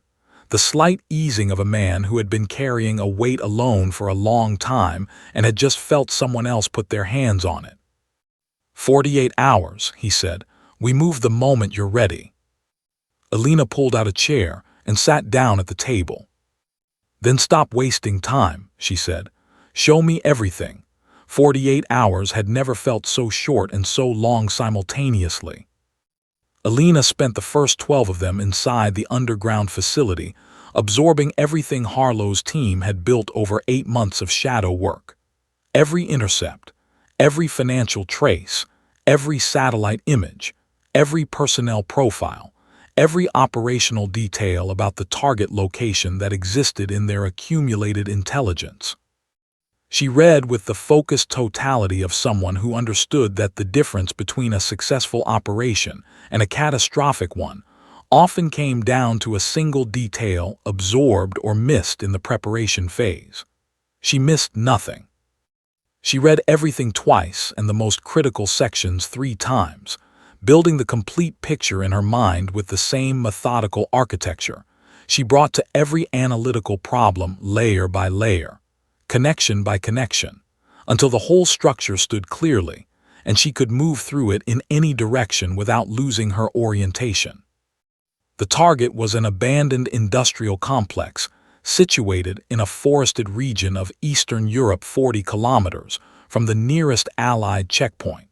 the slight easing of a man who had been carrying a weight alone for a long time and had just felt someone else put their hands on it. 48 hours, he said. "We move the moment you're ready." Alina pulled out a chair and sat down at the table. "Then stop wasting time," she said. "Show me everything." 48 hours had never felt so short and so long simultaneously. Alina spent the first 12 of them inside the underground facility, absorbing everything Harlow's team had built over 8 months of shadow work. Every intercept, every financial trace, every satellite image, every personnel profile, every operational detail about the target location that existed in their accumulated intelligence. She read with the focused totality of someone who understood that the difference between a successful operation and a catastrophic one often came down to a single detail absorbed or missed in the preparation phase. She missed nothing. She read everything twice and the most critical sections 3 times, building the complete picture in her mind with the same methodical architecture. She brought to every analytical problem layer by layer, connection by connection, until the whole structure stood clearly, and she could move through it in any direction without losing her orientation. The target was an abandoned industrial complex, situated in a forested region of Eastern Europe 40 kilometers from the nearest Allied checkpoint.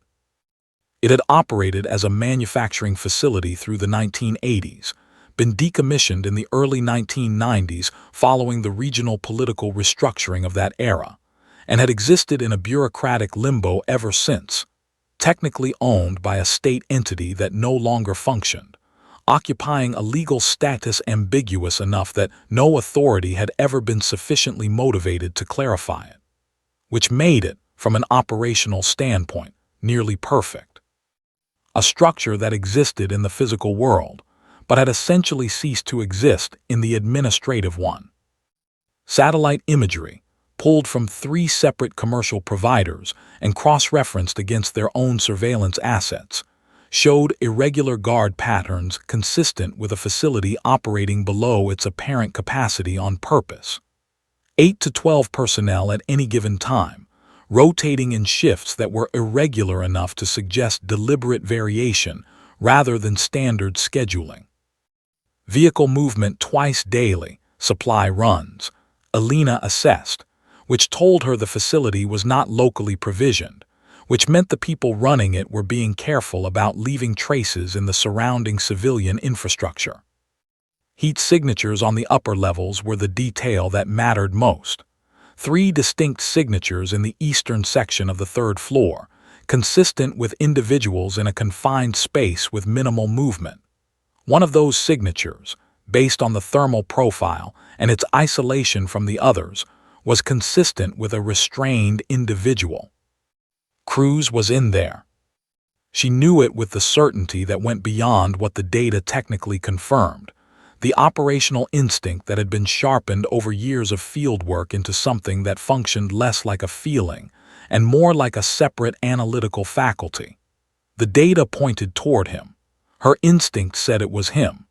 It had operated as a manufacturing facility through the 1980s, been decommissioned in the early 1990s following the regional political restructuring of that era, and had existed in a bureaucratic limbo ever since, technically owned by a state entity that no longer functioned, occupying a legal status ambiguous enough that no authority had ever been sufficiently motivated to clarify it, which made it, from an operational standpoint, nearly perfect. A structure that existed in the physical world, but had essentially ceased to exist in the administrative one. Satellite imagery, pulled from 3 separate commercial providers and cross-referenced against their own surveillance assets, showed irregular guard patterns consistent with a facility operating below its apparent capacity on purpose. 8 to 12 personnel at any given time, rotating in shifts that were irregular enough to suggest deliberate variation rather than standard scheduling. Vehicle movement twice daily, supply runs, Alina assessed, which told her the facility was not locally provisioned, which meant the people running it were being careful about leaving traces in the surrounding civilian infrastructure. Heat signatures on the upper levels were the detail that mattered most. 3 distinct signatures in the eastern section of the 3rd floor, consistent with individuals in a confined space with minimal movement. One of those signatures, based on the thermal profile and its isolation from the others, was consistent with a restrained individual. Cruz was in there. She knew it with the certainty that went beyond what the data technically confirmed, the operational instinct that had been sharpened over years of field work into something that functioned less like a feeling and more like a separate analytical faculty. The data pointed toward him. Her instinct said it was him.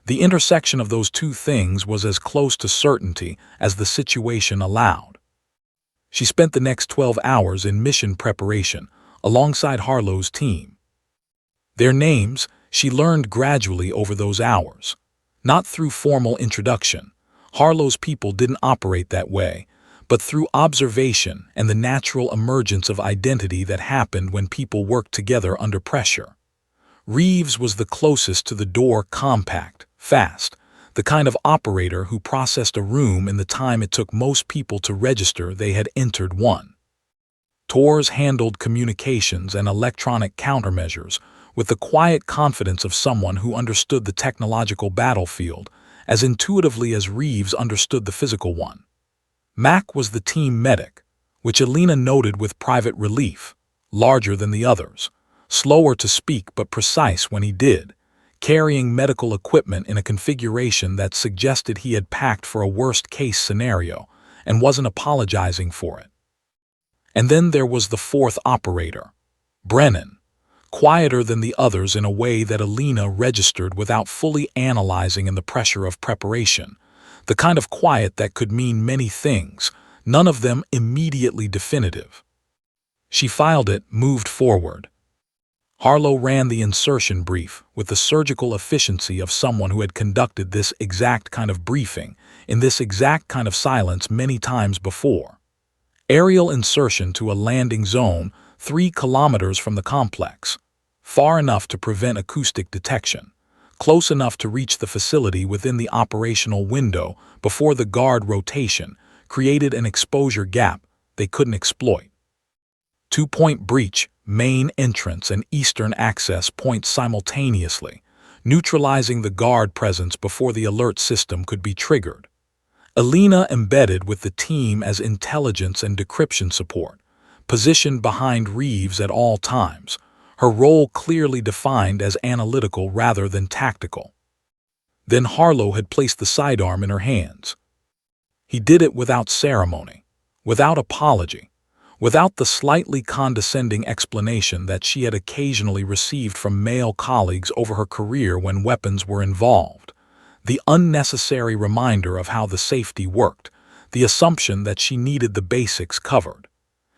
The intersection of those 2 things was as close to certainty as the situation allowed. She spent the next 12 hours in mission preparation alongside Harlow's team. Their names she learned gradually over those hours, not through formal introduction. Harlow's people didn't operate that way, but through observation and the natural emergence of identity that happened when people worked together under pressure. Reeves was the closest to the door, compact, fast, the kind of operator who processed a room in the time it took most people to register they had entered one. Torres handled communications and electronic countermeasures with the quiet confidence of someone who understood the technological battlefield as intuitively as Reeves understood the physical one. Mac was the team medic, which Alina noted with private relief, larger than the others, slower to speak but precise when he did, carrying medical equipment in a configuration that suggested he had packed for a worst-case scenario and wasn't apologizing for it. And then there was the fourth operator, Brennan, quieter than the others in a way that Alina registered without fully analyzing in the pressure of preparation, the kind of quiet that could mean many things, none of them immediately definitive. She filed it, moved forward. Harlow ran the insertion brief with the surgical efficiency of someone who had conducted this exact kind of briefing in this exact kind of silence many times before. Aerial insertion to a landing zone 3 kilometers from the complex, far enough to prevent acoustic detection, close enough to reach the facility within the operational window before the guard rotation created an exposure gap they couldn't exploit. 2-point breach, main entrance and eastern access point simultaneously, neutralizing the guard presence before the alert system could be triggered. Alina embedded with the team as intelligence and decryption support, positioned behind Reeves at all times, her role clearly defined as analytical rather than tactical. Then Harlow had placed the sidearm in her hands. He did it without ceremony, without apology, without the slightly condescending explanation that she had occasionally received from male colleagues over her career when weapons were involved, the unnecessary reminder of how the safety worked, the assumption that she needed the basics covered.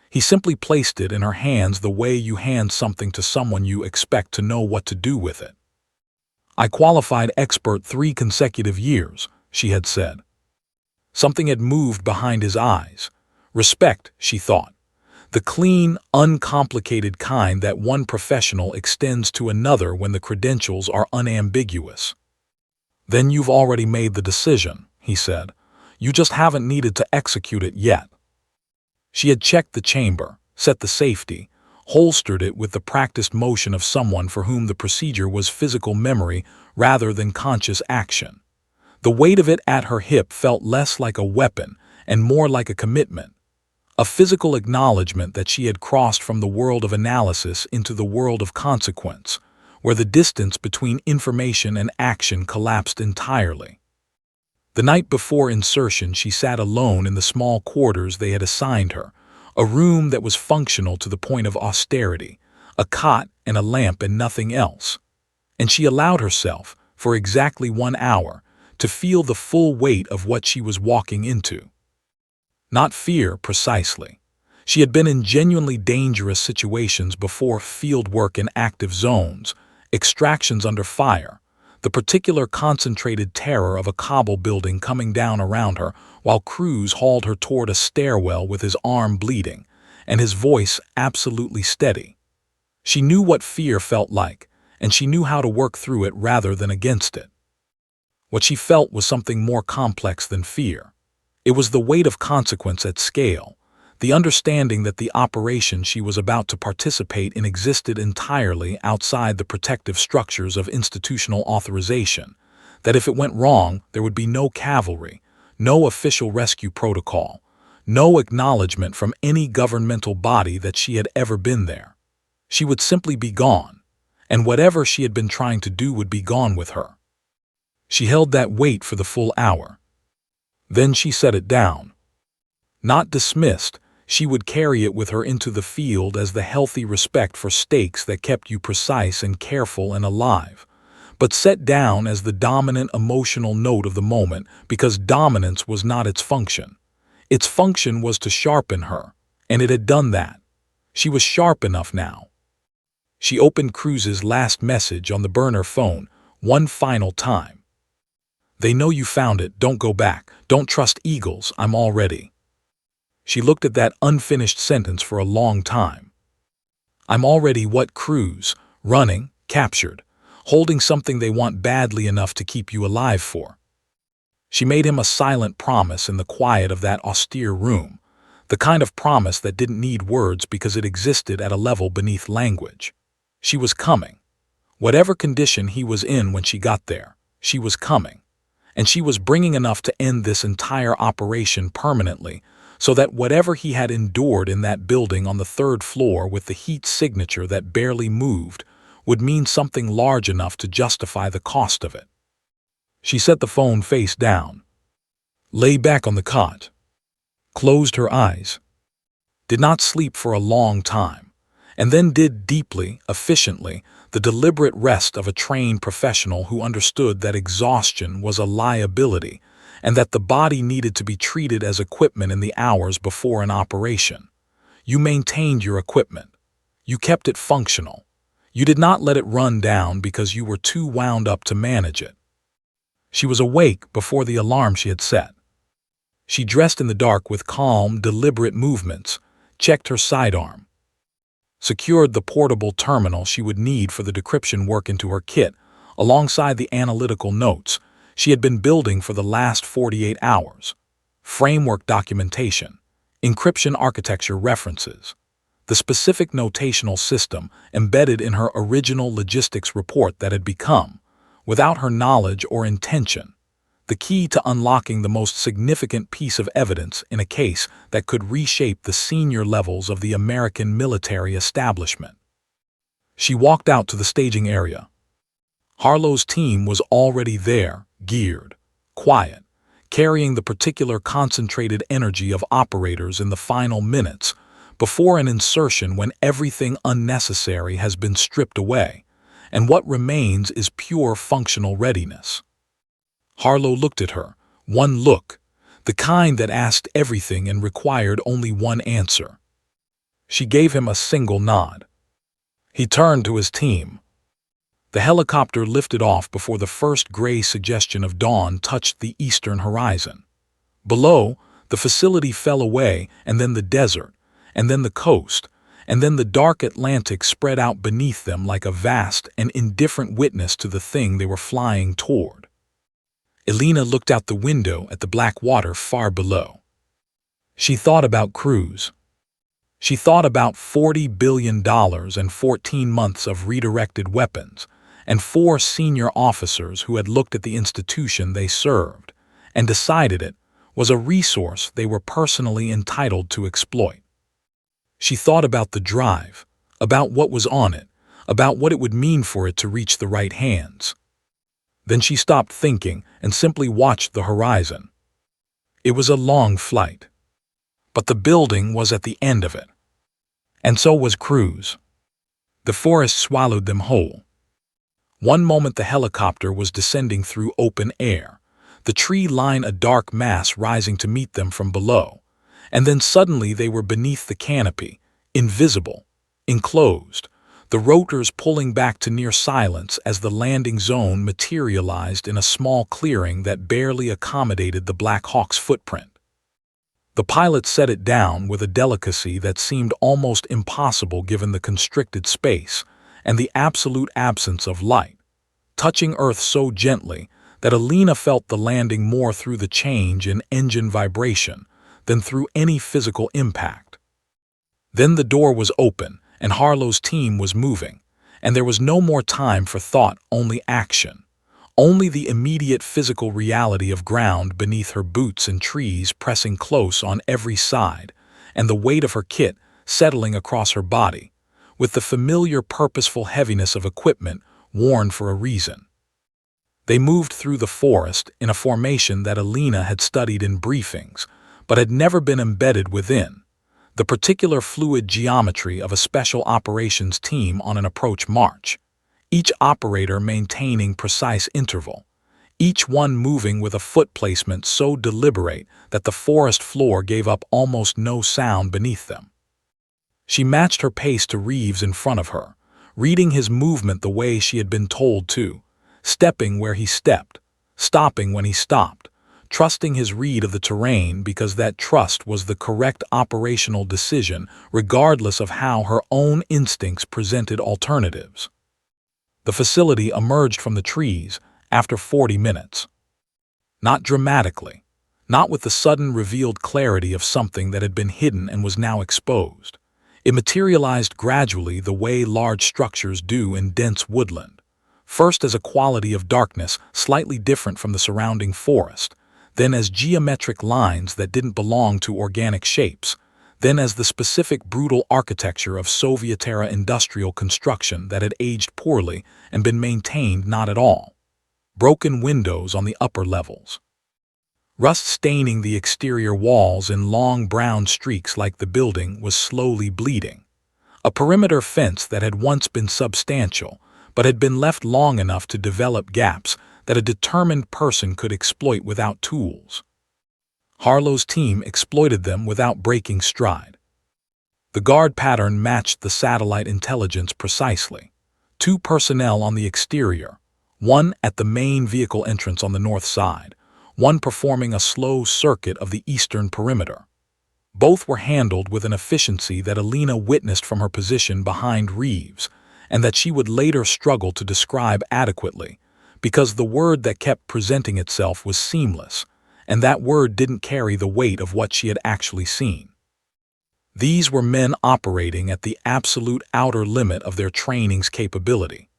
He simply placed it in her hands the way you hand something to someone you expect to know what to do with it. "I qualified expert 3 consecutive years," she had said. Something had moved behind his eyes. Respect, she thought. The clean, uncomplicated kind that one professional extends to another when the credentials are unambiguous. "Then you've already made the decision," he said. "You just haven't needed to execute it yet." She had checked the chamber, set the safety, holstered it with the practiced motion of someone for whom the procedure was physical memory rather than conscious action. The weight of it at her hip felt less like a weapon and more like a commitment, a physical acknowledgement that she had crossed from the world of analysis into the world of consequence, where the distance between information and action collapsed entirely. The night before insertion, she sat alone in the small quarters they had assigned her, a room that was functional to the point of austerity, a cot and a lamp and nothing else. And she allowed herself, for exactly 1 hour, to feel the full weight of what she was walking into. Not fear, precisely. She had been in genuinely dangerous situations before: field work in active zones, extractions under fire, the particular concentrated terror of a cobble building coming down around her while Cruz hauled her toward a stairwell with his arm bleeding and his voice absolutely steady. She knew what fear felt like, and she knew how to work through it rather than against it. What she felt was something more complex than fear. It was the weight of consequence at scale, the understanding that the operation she was about to participate in existed entirely outside the protective structures of institutional authorization, that if it went wrong, there would be no cavalry, no official rescue protocol, no acknowledgement from any governmental body that she had ever been there. She would simply be gone, and whatever she had been trying to do would be gone with her. She held that weight for the full hour. Then she set it down. Not dismissed, she would carry it with her into the field as the healthy respect for stakes that kept you precise and careful and alive, but set down as the dominant emotional note of the moment because dominance was not its function. Its function was to sharpen her, and it had done that. She was sharp enough now. She opened Cruz's last message on the burner phone one final time. "They know you found it, don't go back. Don't trust eagles, I'm all ready." She looked at that unfinished sentence for a long time. "I'm already what, Cruz? Running, captured, holding something they want badly enough to keep you alive for." She made him a silent promise in the quiet of that austere room, the kind of promise that didn't need words because it existed at a level beneath language. She was coming. Whatever condition he was in when she got there, she was coming. and she was bringing enough to end this entire operation permanently, so that whatever he had endured in that building on the third floor with the heat signature that barely moved would mean something large enough to justify the cost of it. She set the phone face down, lay back on the cot, closed her eyes, did not sleep for a long time, and then did deeply, efficiently, the deliberate rest of a trained professional who understood that exhaustion was a liability and that the body needed to be treated as equipment in the hours before an operation. You maintained your equipment. You kept it functional. You did not let it run down because you were too wound up to manage it. She was awake before the alarm she had set. She dressed in the dark with calm, deliberate movements, checked her sidearm, secured the portable terminal she would need for the decryption work into her kit, alongside the analytical notes she had been building for the last 48 hours, framework documentation, encryption architecture references, the specific notational system embedded in her original logistics report that had become, without her knowledge or intention, the key to unlocking the most significant piece of evidence in a case that could reshape the senior levels of the American military establishment. She walked out to the staging area. Harlow's team was already there, geared, quiet, carrying the particular concentrated energy of operators in the final minutes before an insertion when everything unnecessary has been stripped away, and what remains is pure functional readiness. Harlow looked at her, one look, the kind that asked everything and required only one answer. She gave him a single nod. He turned to his team. The helicopter lifted off before the first gray suggestion of dawn touched the eastern horizon. Below, the facility fell away, and then the desert, and then the coast, and then the dark Atlantic spread out beneath them like a vast and indifferent witness to the thing they were flying toward. Elena looked out the window at the black water far below. She thought about Cruz. She thought about $40 billion and 14 months of redirected weapons, and 4 senior officers who had looked at the institution they served and decided it was a resource they were personally entitled to exploit. She thought about the drive, about what was on it, about what it would mean for it to reach the right hands. Then she stopped thinking and simply watched the horizon. It was a long flight, but the building was at the end of it. And so was Cruz. The forest swallowed them whole. One moment the helicopter was descending through open air, the tree line a dark mass rising to meet them from below, and then suddenly they were beneath the canopy, invisible, enclosed, the rotors pulling back to near silence as the landing zone materialized in a small clearing that barely accommodated the Black Hawk's footprint. The pilot set it down with a delicacy that seemed almost impossible given the constricted space and the absolute absence of light, touching Earth so gently that Elena felt the landing more through the change in engine vibration than through any physical impact. Then the door was open and Harlow's team was moving, and there was no more time for thought, only action. Only the immediate physical reality of ground beneath her boots and trees pressing close on every side, and the weight of her kit settling across her body, with the familiar purposeful heaviness of equipment worn for a reason. They moved through the forest in a formation that Elena had studied in briefings, but had never been embedded within, the particular fluid geometry of a special operations team on an approach march, each operator maintaining precise interval, each one moving with a foot placement so deliberate that the forest floor gave up almost no sound beneath them. She matched her pace to Reeves in front of her, reading his movement the way she had been told to, stepping where he stepped, stopping when he stopped, trusting his read of the terrain because that trust was the correct operational decision regardless of how her own instincts presented alternatives. The facility emerged from the trees after 40 minutes. Not dramatically, not with the sudden revealed clarity of something that had been hidden and was now exposed. It materialized gradually the way large structures do in dense woodland, first as a quality of darkness slightly different from the surrounding forest, then as geometric lines that didn't belong to organic shapes, then as the specific brutal architecture of Soviet-era industrial construction that had aged poorly and been maintained not at all. Broken windows on the upper levels, rust staining the exterior walls in long brown streaks like the building was slowly bleeding. A perimeter fence that had once been substantial, but had been left long enough to develop gaps that a determined person could exploit without tools. Harlow's team exploited them without breaking stride. The guard pattern matched the satellite intelligence precisely. 2 personnel on the exterior, one at the main vehicle entrance on the north side, one performing a slow circuit of the eastern perimeter. Both were handled with an efficiency that Alina witnessed from her position behind Reeves, and that she would later struggle to describe adequately, because the word that kept presenting itself was seamless, and that word didn't carry the weight of what she had actually seen. These were men operating at the absolute outer limit of their training's capability,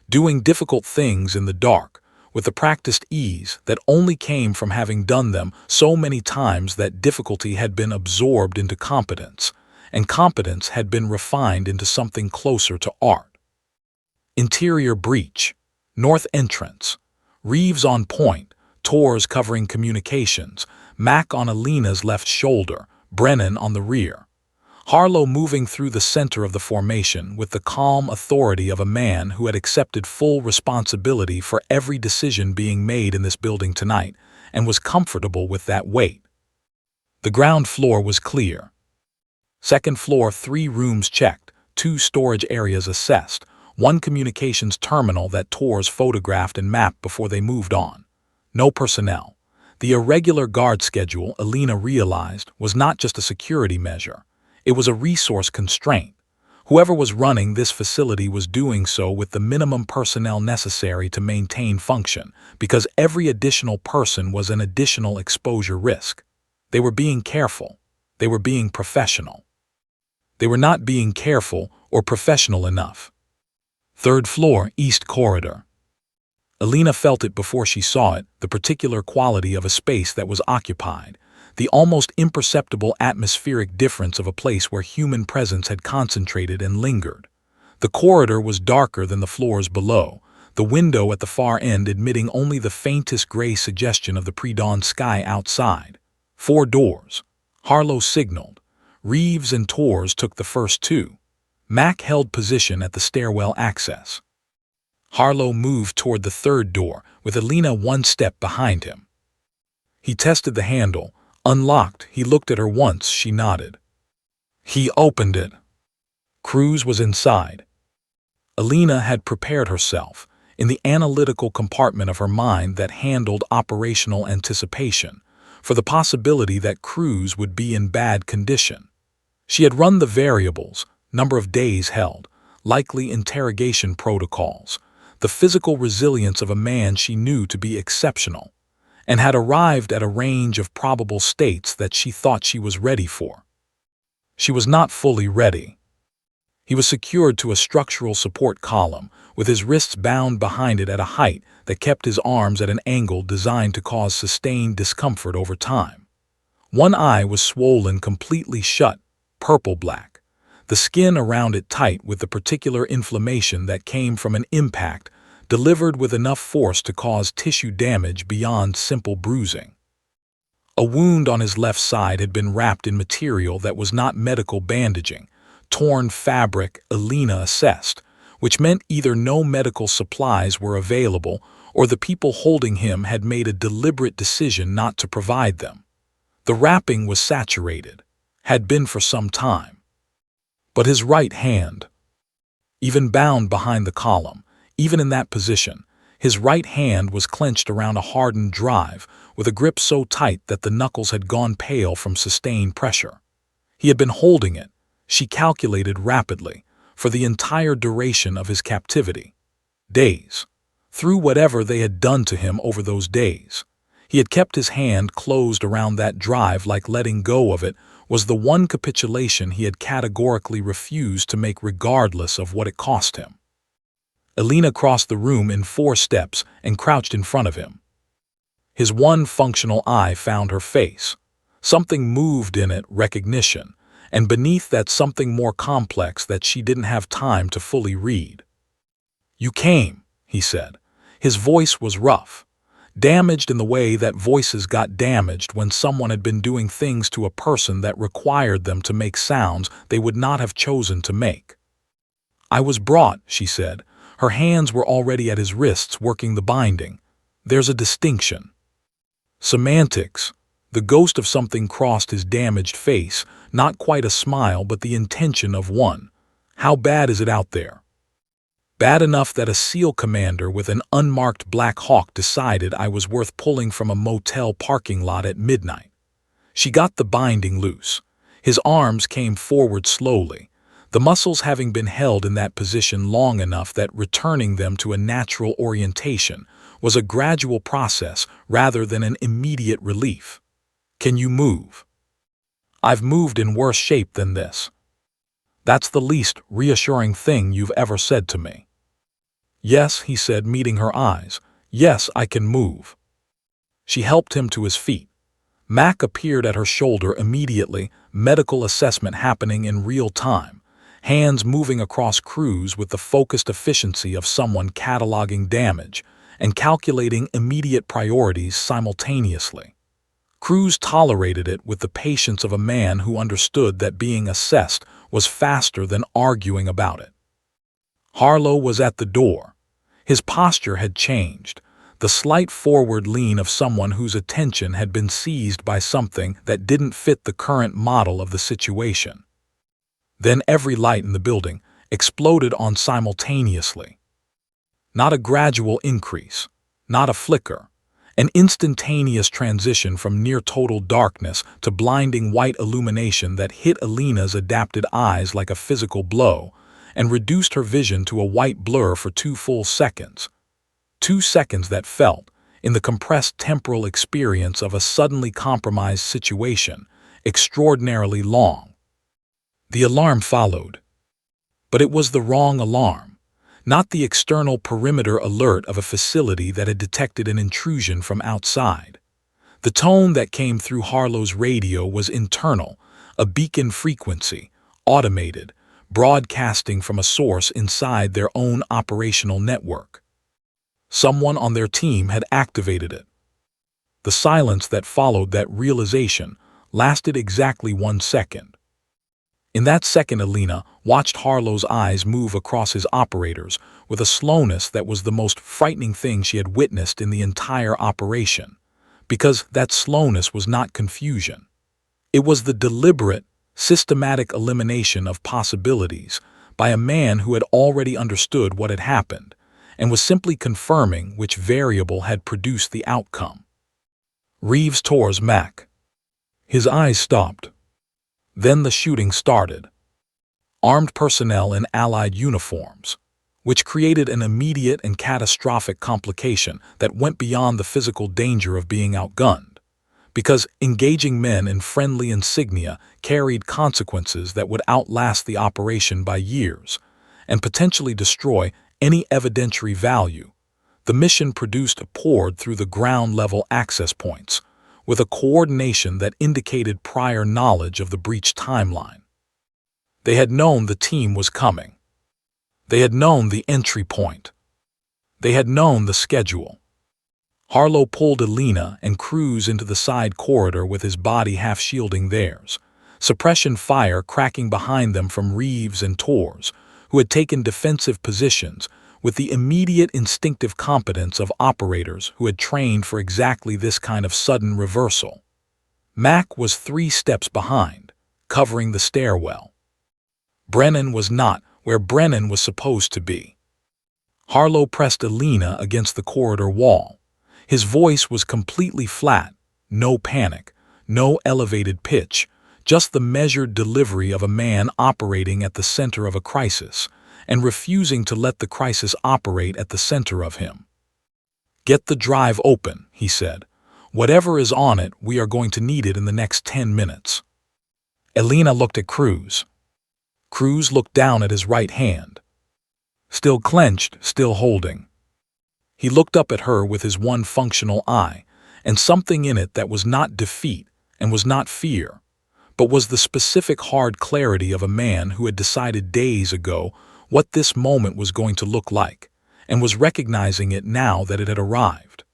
doing difficult things in the dark, with the practiced ease that only came from having done them so many times that difficulty had been absorbed into competence, and competence had been refined into something closer to art. Interior breach, north entrance, Reeves on point, Tors covering communications, Mac on Alina's left shoulder, Brennan on the rear. Harlow moving through the center of the formation with the calm authority of a man who had accepted full responsibility for every decision being made in this building tonight and was comfortable with that weight. The ground floor was clear. Second floor, 3 rooms checked, 2 storage areas assessed, 1 communications terminal that Tors photographed and mapped before they moved on. No personnel. The irregular guard schedule, Alina realized, was not just a security measure. It was a resource constraint. Whoever was running this facility was doing so with the minimum personnel necessary to maintain function, because every additional person was an additional exposure risk. They were being careful. They were being professional. They were not being careful or professional enough. Third floor, east corridor. Alina felt it before she saw it, the particular quality of a space that was occupied, the almost imperceptible atmospheric difference of a place where human presence had concentrated and lingered. The corridor was darker than the floors below, the window at the far end admitting only the faintest gray suggestion of the pre-dawn sky outside. 4 doors. Harlow signaled. Reeves and Tors took the first 2. Mac held position at the stairwell access. Harlow moved toward the 3rd door, with Alina 1 step behind him. He tested the handle. Unlocked, he looked at her once, she nodded. He opened it. Cruz was inside. Alina had prepared herself, in the analytical compartment of her mind that handled operational anticipation, for the possibility that Cruz would be in bad condition. She had run the variables, number of days held, likely interrogation protocols, the physical resilience of a man she knew to be exceptional, and had arrived at a range of probable states that she thought she was ready for. She was not fully ready. He was secured to a structural support column, with his wrists bound behind it at a height that kept his arms at an angle designed to cause sustained discomfort over time. One eye was swollen completely shut, purple-black, the skin around it tight with the particular inflammation that came from an impact delivered with enough force to cause tissue damage beyond simple bruising. A wound on his left side had been wrapped in material that was not medical bandaging, torn fabric, Alina assessed, which meant either no medical supplies were available or the people holding him had made a deliberate decision not to provide them. The wrapping was saturated, had been for some time. But his right hand, even bound behind the column, even in that position, his right hand was clenched around a hardened drive with a grip so tight that the knuckles had gone pale from sustained pressure. He had been holding it, she calculated rapidly, for the entire duration of his captivity. Days. Through whatever they had done to him over those days. He had kept his hand closed around that drive like letting go of it was the one capitulation he had categorically refused to make regardless of what it cost him. Alina crossed the room in 4 steps and crouched in front of him. His one functional eye found her face. Something moved in it, recognition, and beneath that something more complex that she didn't have time to fully read. "You came," he said. His voice was rough, damaged in the way that voices got damaged when someone had been doing things to a person that required them to make sounds they would not have chosen to make. "I was brought," she said. Her hands were already at his wrists working the binding. "There's a distinction." Semantics. The ghost of something crossed his damaged face, not quite a smile but the intention of one. "How bad is it out there?" "Bad enough that a SEAL commander with an unmarked Black Hawk decided I was worth pulling from a motel parking lot at midnight." She got the binding loose. His arms came forward slowly, the muscles having been held in that position long enough that returning them to a natural orientation was a gradual process rather than an immediate relief. "Can you move?" "I've moved in worse shape than this." "That's the least reassuring thing you've ever said to me." "Yes," he said, meeting her eyes. "Yes, I can move." She helped him to his feet. Mac appeared at her shoulder immediately, medical assessment happening in real time, hands moving across Cruz with the focused efficiency of someone cataloging damage and calculating immediate priorities simultaneously. Cruz tolerated it with the patience of a man who understood that being assessed was faster than arguing about it. Harlow was at the door. His posture had changed, the slight forward lean of someone whose attention had been seized by something that didn't fit the current model of the situation. Then every light in the building exploded on simultaneously. Not a gradual increase, not a flicker. An instantaneous transition from near-total darkness to blinding white illumination that hit Alina's adapted eyes like a physical blow and reduced her vision to a white blur for 2 full seconds. 2 seconds that felt, in the compressed temporal experience of a suddenly compromised situation, extraordinarily long. The alarm followed. But it was the wrong alarm. Not the external perimeter alert of a facility that had detected an intrusion from outside. The tone that came through Harlow's radio was internal, a beacon frequency, automated, broadcasting from a source inside their own operational network. Someone on their team had activated it. The silence that followed that realization lasted exactly 1 second. In that second, Alina watched Harlow's eyes move across his operators with a slowness that was the most frightening thing she had witnessed in the entire operation, because that slowness was not confusion. It was the deliberate, systematic elimination of possibilities by a man who had already understood what had happened and was simply confirming which variable had produced the outcome. Reeves towards Mac. His eyes stopped. Then the shooting started. Armed personnel in Allied uniforms, which created an immediate and catastrophic complication that went beyond the physical danger of being outgunned, because engaging men in friendly insignia carried consequences that would outlast the operation by years and potentially destroy any evidentiary value. The mission produced poured through the ground-level access points, with a coordination that indicated prior knowledge of the breach timeline. They had known the team was coming. They had known the entry point. They had known the schedule. Harlow pulled Alina and Cruz into the side corridor with his body half shielding theirs, suppression fire cracking behind them from Reeves and Torres, who had taken defensive positions with the immediate instinctive competence of operators who had trained for exactly this kind of sudden reversal. Mac was 3 steps behind, covering the stairwell. Brennan was not where Brennan was supposed to be. Harlow pressed Alina against the corridor wall. His voice was completely flat, no panic, no elevated pitch, just the measured delivery of a man operating at the center of a crisis and refusing to let the crisis operate at the center of him. "Get the drive open," he said. "Whatever is on it, we are going to need it in the next 10 minutes." Alina looked at Cruz. Cruz looked down at his right hand. still clenched, still holding. He looked up at her with his one functional eye, and something in it that was not defeat and was not fear, but was the specific hard clarity of a man who had decided days ago what this moment was going to look like, and was recognizing it now that it had arrived.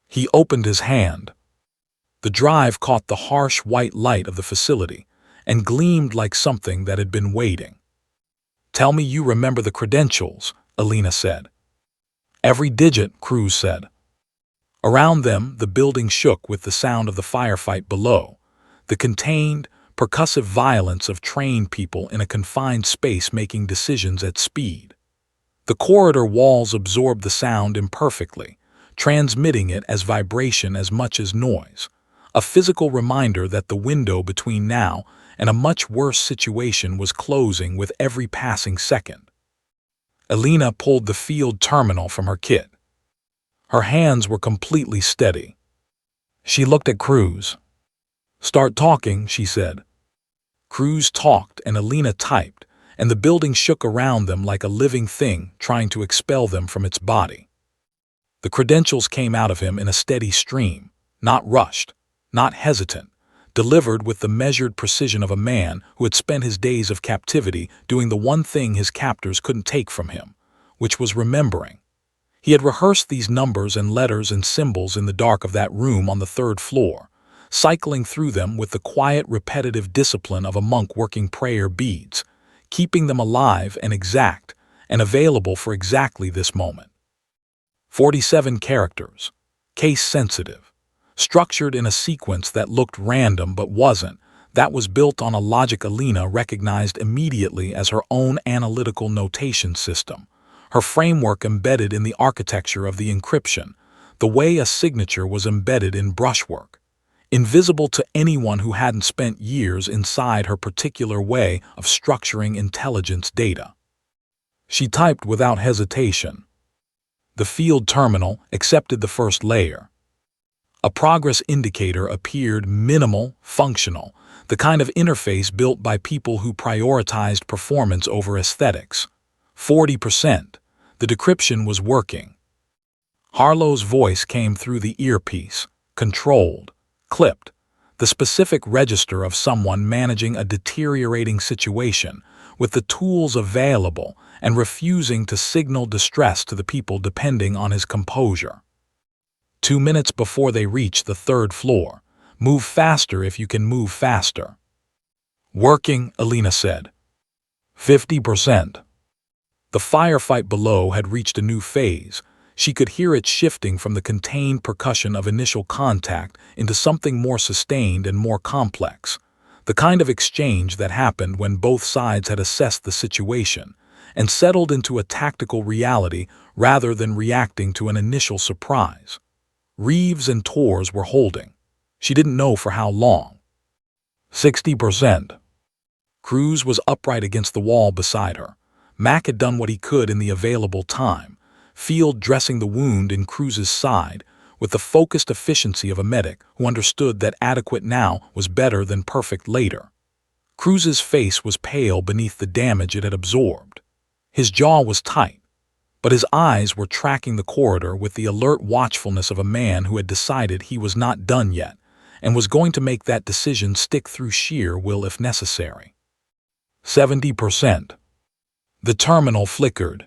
He opened his hand. The drive caught the harsh white light of the facility and gleamed like something that had been waiting. "Tell me you remember the credentials," Alina said. "Every digit," Cruz said. Around them, the building shook with the sound of the firefight below, the contained, percussive violence of trained people in a confined space making decisions at speed. The corridor walls absorbed the sound imperfectly, transmitting it as vibration as much as noise, a physical reminder that the window between now and a much worse situation was closing with every passing second. Alina pulled the field terminal from her kit. Her hands were completely steady. She looked at Cruz. "Start talking," she said. Cruz talked and Alina typed, and the building shook around them like a living thing trying to expel them from its body. The credentials came out of him in a steady stream, not rushed, not hesitant, delivered with the measured precision of a man who had spent his days of captivity doing the one thing his captors couldn't take from him, which was remembering. He had rehearsed these numbers and letters and symbols in the dark of that room on the third floor, cycling through them with the quiet, repetitive discipline of a monk working prayer beads, keeping them alive and exact and available for exactly this moment. 47 characters, case-sensitive, structured in a sequence that looked random but wasn't, that was built on a logic Alina recognized immediately as her own analytical notation system, her framework embedded in the architecture of the encryption, the way a signature was embedded in brushwork, invisible to anyone who hadn't spent years inside her particular way of structuring intelligence data. She typed without hesitation. The field terminal accepted the first layer. A progress indicator appeared, minimal, functional, the kind of interface built by people who prioritized performance over aesthetics. 40%. The decryption was working. Harlow's voice came through the earpiece, controlled, clipped, the specific register of someone managing a deteriorating situation with the tools available and refusing to signal distress to the people depending on his composure. 2 minutes before they reach the third floor. Move faster if you can move faster. "Working," Alina said. 50%. The firefight below had reached a new phase. She could hear it shifting from the contained percussion of initial contact into something more sustained and more complex, the kind of exchange that happened when both sides had assessed the situation and settled into a tactical reality rather than reacting to an initial surprise. Reeves and Torres were holding. She didn't know for how long. 60%. Cruz was upright against the wall beside her. Mac had done what he could in the available time, field dressing the wound in Cruz's side with the focused efficiency of a medic who understood that adequate now was better than perfect later. Cruz's face was pale beneath the damage it had absorbed. His jaw was tight, but his eyes were tracking the corridor with the alert watchfulness of a man who had decided he was not done yet and was going to make that decision stick through sheer will if necessary. 70%. The terminal flickered.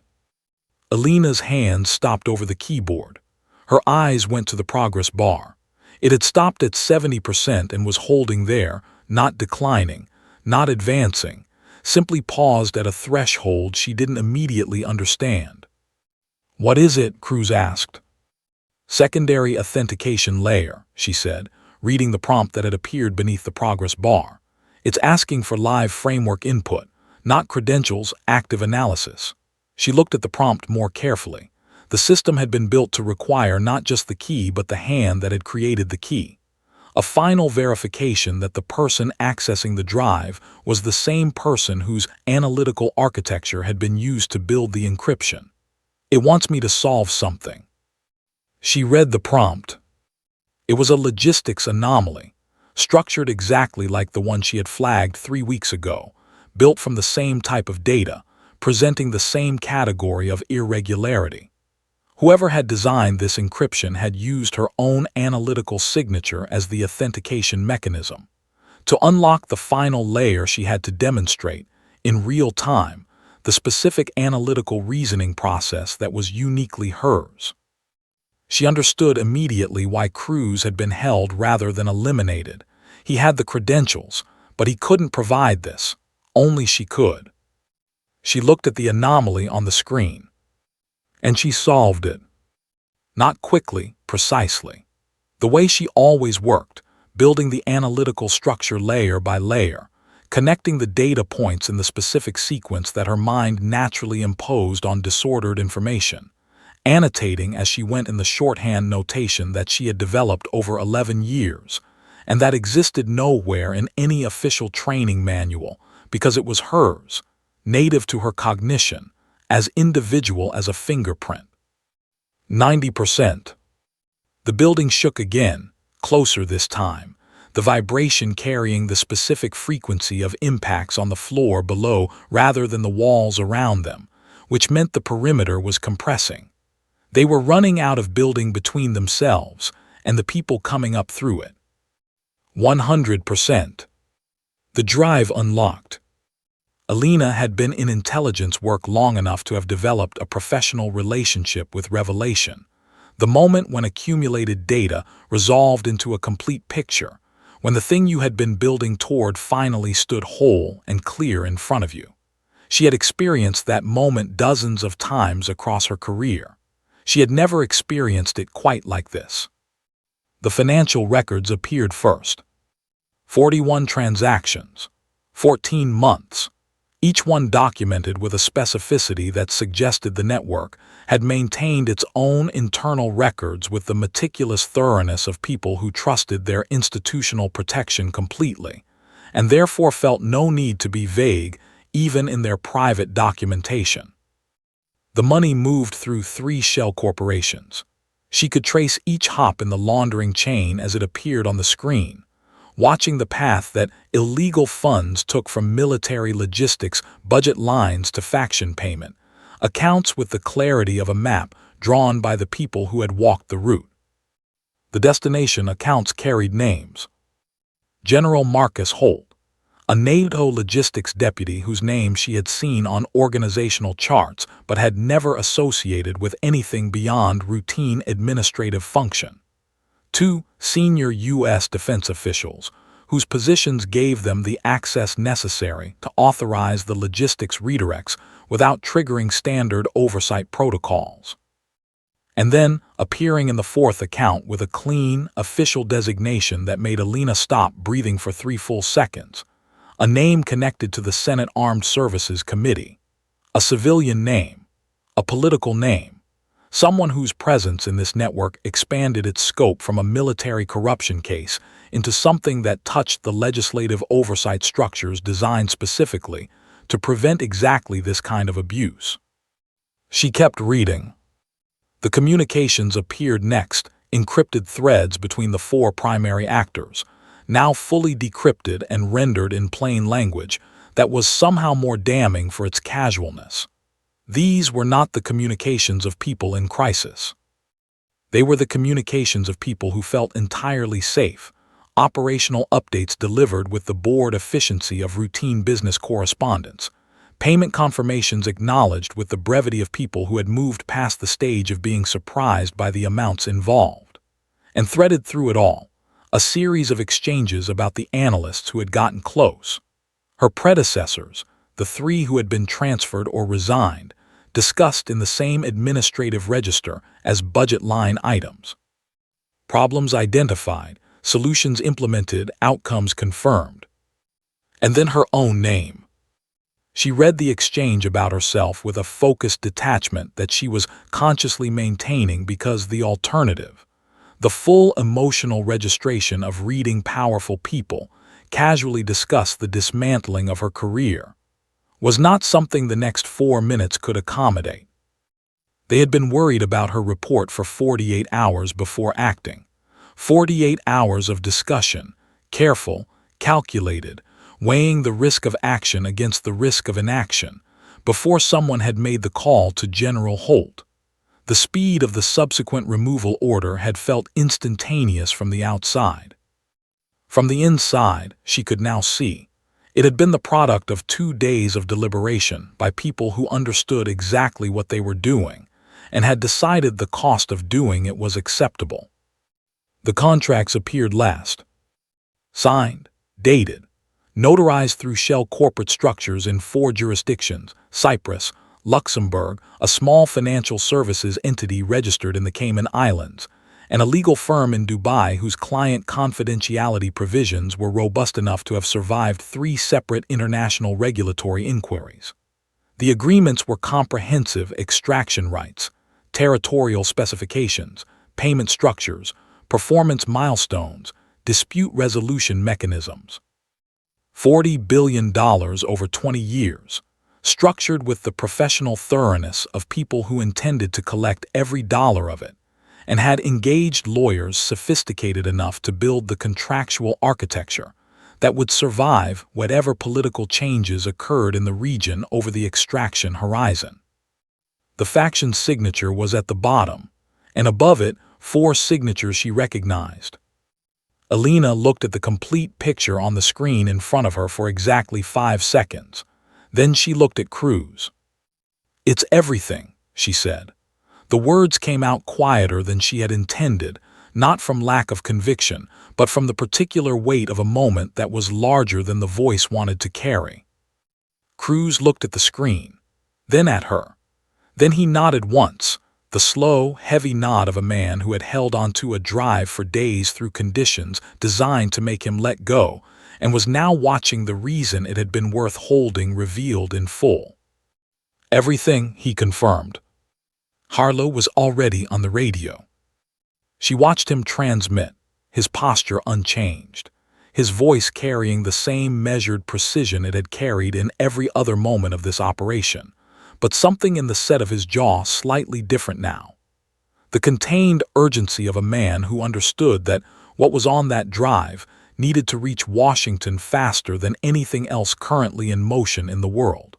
Alina's hands stopped over the keyboard. Her eyes went to the progress bar. It had stopped at 70% and was holding there, not declining, not advancing, simply paused at a threshold she didn't immediately understand. "What is it?" Cruz asked. "Secondary authentication layer," she said, reading the prompt that had appeared beneath the progress bar. "It's asking for live framework input, not credentials, active analysis." She looked at the prompt more carefully. The system had been built to require not just the key but the hand that had created the key. A final verification that the person accessing the drive was the same person whose analytical architecture had been used to build the encryption. "It wants me to solve something." She read the prompt. It was a logistics anomaly, structured exactly like the one she had flagged 3 weeks ago, built from the same type of data, presenting the same category of irregularity. Whoever had designed this encryption had used her own analytical signature as the authentication mechanism. To unlock the final layer, she had to demonstrate, in real time, the specific analytical reasoning process that was uniquely hers. She understood immediately why Cruz had been held rather than eliminated. He had the credentials, but he couldn't provide this. Only she could. She looked at the anomaly on the screen. And she solved it. Not quickly, precisely. The way she always worked, building the analytical structure layer by layer, connecting the data points in the specific sequence that her mind naturally imposed on disordered information, annotating as she went in the shorthand notation that she had developed over 11 years, and that existed nowhere in any official training manual because it was hers, native to her cognition, as individual as a fingerprint. 90%. The building shook again, closer this time, the vibration carrying the specific frequency of impacts on the floor below rather than the walls around them, which meant the perimeter was compressing. They were running out of building between themselves and the people coming up through it. 100%. The drive unlocked. Alina had been in intelligence work long enough to have developed a professional relationship with revelation. The moment when accumulated data resolved into a complete picture, when the thing you had been building toward finally stood whole and clear in front of you. She had experienced that moment dozens of times across her career. She had never experienced it quite like this. The financial records appeared first. 41 transactions, 14 months, each one documented with a specificity that suggested the network had maintained its own internal records with the meticulous thoroughness of people who trusted their institutional protection completely, and therefore felt no need to be vague even in their private documentation. The money moved through 3 shell corporations. She could trace each hop in the laundering chain as it appeared on the screen, watching the path that illegal funds took from military logistics budget lines to faction payment, accounts with the clarity of a map drawn by the people who had walked the route. The destination accounts carried names. General Marcus Holt, a NATO logistics deputy whose name she had seen on organizational charts but had never associated with anything beyond routine administrative function. 2 senior U.S. defense officials, whose positions gave them the access necessary to authorize the logistics redirects without triggering standard oversight protocols. And then, appearing in the 4th account with a clean, official designation that made Alina stop breathing for 3 full seconds, a name connected to the Senate Armed Services Committee, a civilian name, a political name, someone whose presence in this network expanded its scope from a military corruption case into something that touched the legislative oversight structures designed specifically to prevent exactly this kind of abuse. She kept reading. The communications appeared next, encrypted threads between the 4 primary actors, now fully decrypted and rendered in plain language that was somehow more damning for its casualness. These were not the communications of people in crisis. They were the communications of people who felt entirely safe, operational updates delivered with the bored efficiency of routine business correspondence, payment confirmations acknowledged with the brevity of people who had moved past the stage of being surprised by the amounts involved. And threaded through it all, a series of exchanges about the analysts who had gotten close. Her predecessors, the 3 who had been transferred or resigned, discussed in the same administrative register as budget line items. Problems identified, solutions implemented, outcomes confirmed. And then her own name. She read the exchange about herself with a focused detachment that she was consciously maintaining because the alternative, the full emotional registration of reading powerful people, casually discussed the dismantling of her career, was not something the next 4 minutes could accommodate. They had been worried about her report for 48 hours before acting. 48 hours of discussion, careful, calculated, weighing the risk of action against the risk of inaction, before someone had made the call to General Holt. The speed of the subsequent removal order had felt instantaneous from the outside. From the inside, she could now see. It had been the product of 2 days of deliberation by people who understood exactly what they were doing and had decided the cost of doing it was acceptable. The contracts appeared last. Signed, dated, notarized through shell corporate structures in 4 jurisdictions: Cyprus, Luxembourg, a small financial services entity registered in the Cayman Islands, and a legal firm in Dubai whose client confidentiality provisions were robust enough to have survived 3 separate international regulatory inquiries. The agreements were comprehensive extraction rights, territorial specifications, payment structures, performance milestones, dispute resolution mechanisms. $40 billion over 20 years, structured with the professional thoroughness of people who intended to collect every dollar of it, and had engaged lawyers sophisticated enough to build the contractual architecture that would survive whatever political changes occurred in the region over the extraction horizon. The faction's signature was at the bottom, and above it, 4 signatures she recognized. Alina looked at the complete picture on the screen in front of her for exactly 5 seconds. Then she looked at Cruz. "It's everything," she said. The words came out quieter than she had intended, not from lack of conviction, but from the particular weight of a moment that was larger than the voice wanted to carry. Cruz looked at the screen, then at her. Then he nodded once, the slow, heavy nod of a man who had held onto a drive for days through conditions designed to make him let go, and was now watching the reason it had been worth holding revealed in full. "Everything," he confirmed. Harlow was already on the radio. She watched him transmit, his posture unchanged, his voice carrying the same measured precision it had carried in every other moment of this operation, but something in the set of his jaw slightly different now. The contained urgency of a man who understood that what was on that drive needed to reach Washington faster than anything else currently in motion in the world.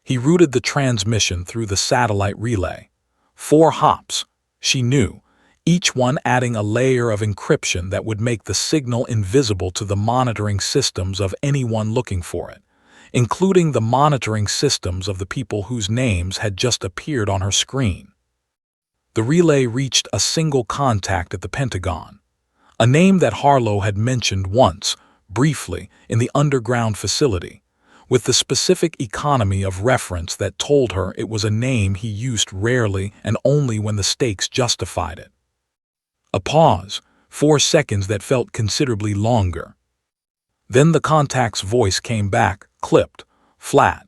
He routed the transmission through the satellite relay. 4 hops, she knew, each one adding a layer of encryption that would make the signal invisible to the monitoring systems of anyone looking for it, including the monitoring systems of the people whose names had just appeared on her screen. The relay reached a single contact at the Pentagon, a name that Harlow had mentioned once, briefly, in the underground facility, with the specific economy of reference that told her it was a name he used rarely and only when the stakes justified it. A pause, 4 seconds that felt considerably longer. Then the contact's voice came back, clipped, flat,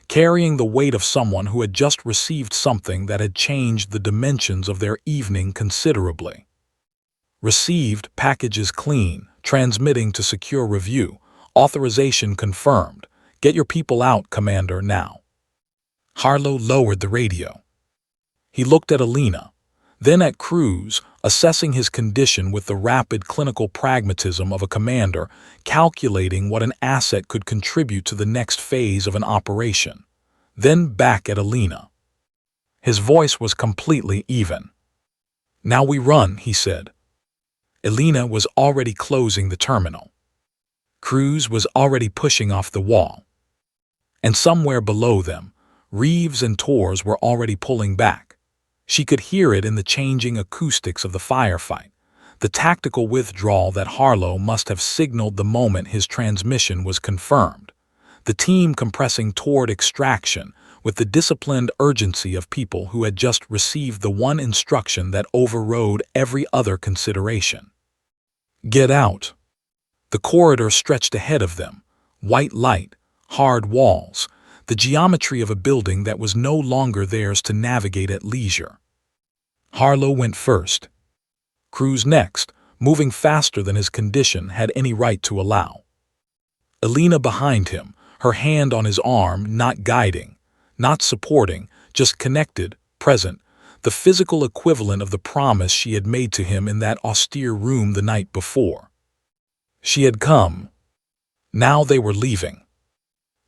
carrying the weight of someone who had just received something that had changed the dimensions of their evening considerably. "Received, packages clean, transmitting to secure review, authorization confirmed. Get your people out, Commander, now." Harlow lowered the radio. He looked at Alina, then at Cruz, assessing his condition with the rapid clinical pragmatism of a commander, calculating what an asset could contribute to the next phase of an operation, then back at Alina. His voice was completely even. "Now we run," he said. Alina was already closing the terminal. Cruz was already pushing off the wall. And somewhere below them, Reeves and Torres were already pulling back. She could hear it in the changing acoustics of the firefight, the tactical withdrawal that Harlow must have signaled the moment his transmission was confirmed, the team compressing toward extraction with the disciplined urgency of people who had just received the one instruction that overrode every other consideration. "Get out." The corridor stretched ahead of them, white light, hard walls, the geometry of a building that was no longer theirs to navigate at leisure. Harlow went first. Cruz next, moving faster than his condition had any right to allow. Alina behind him, her hand on his arm, not guiding, not supporting, just connected, present, the physical equivalent of the promise she had made to him in that austere room the night before. She had come. Now they were leaving.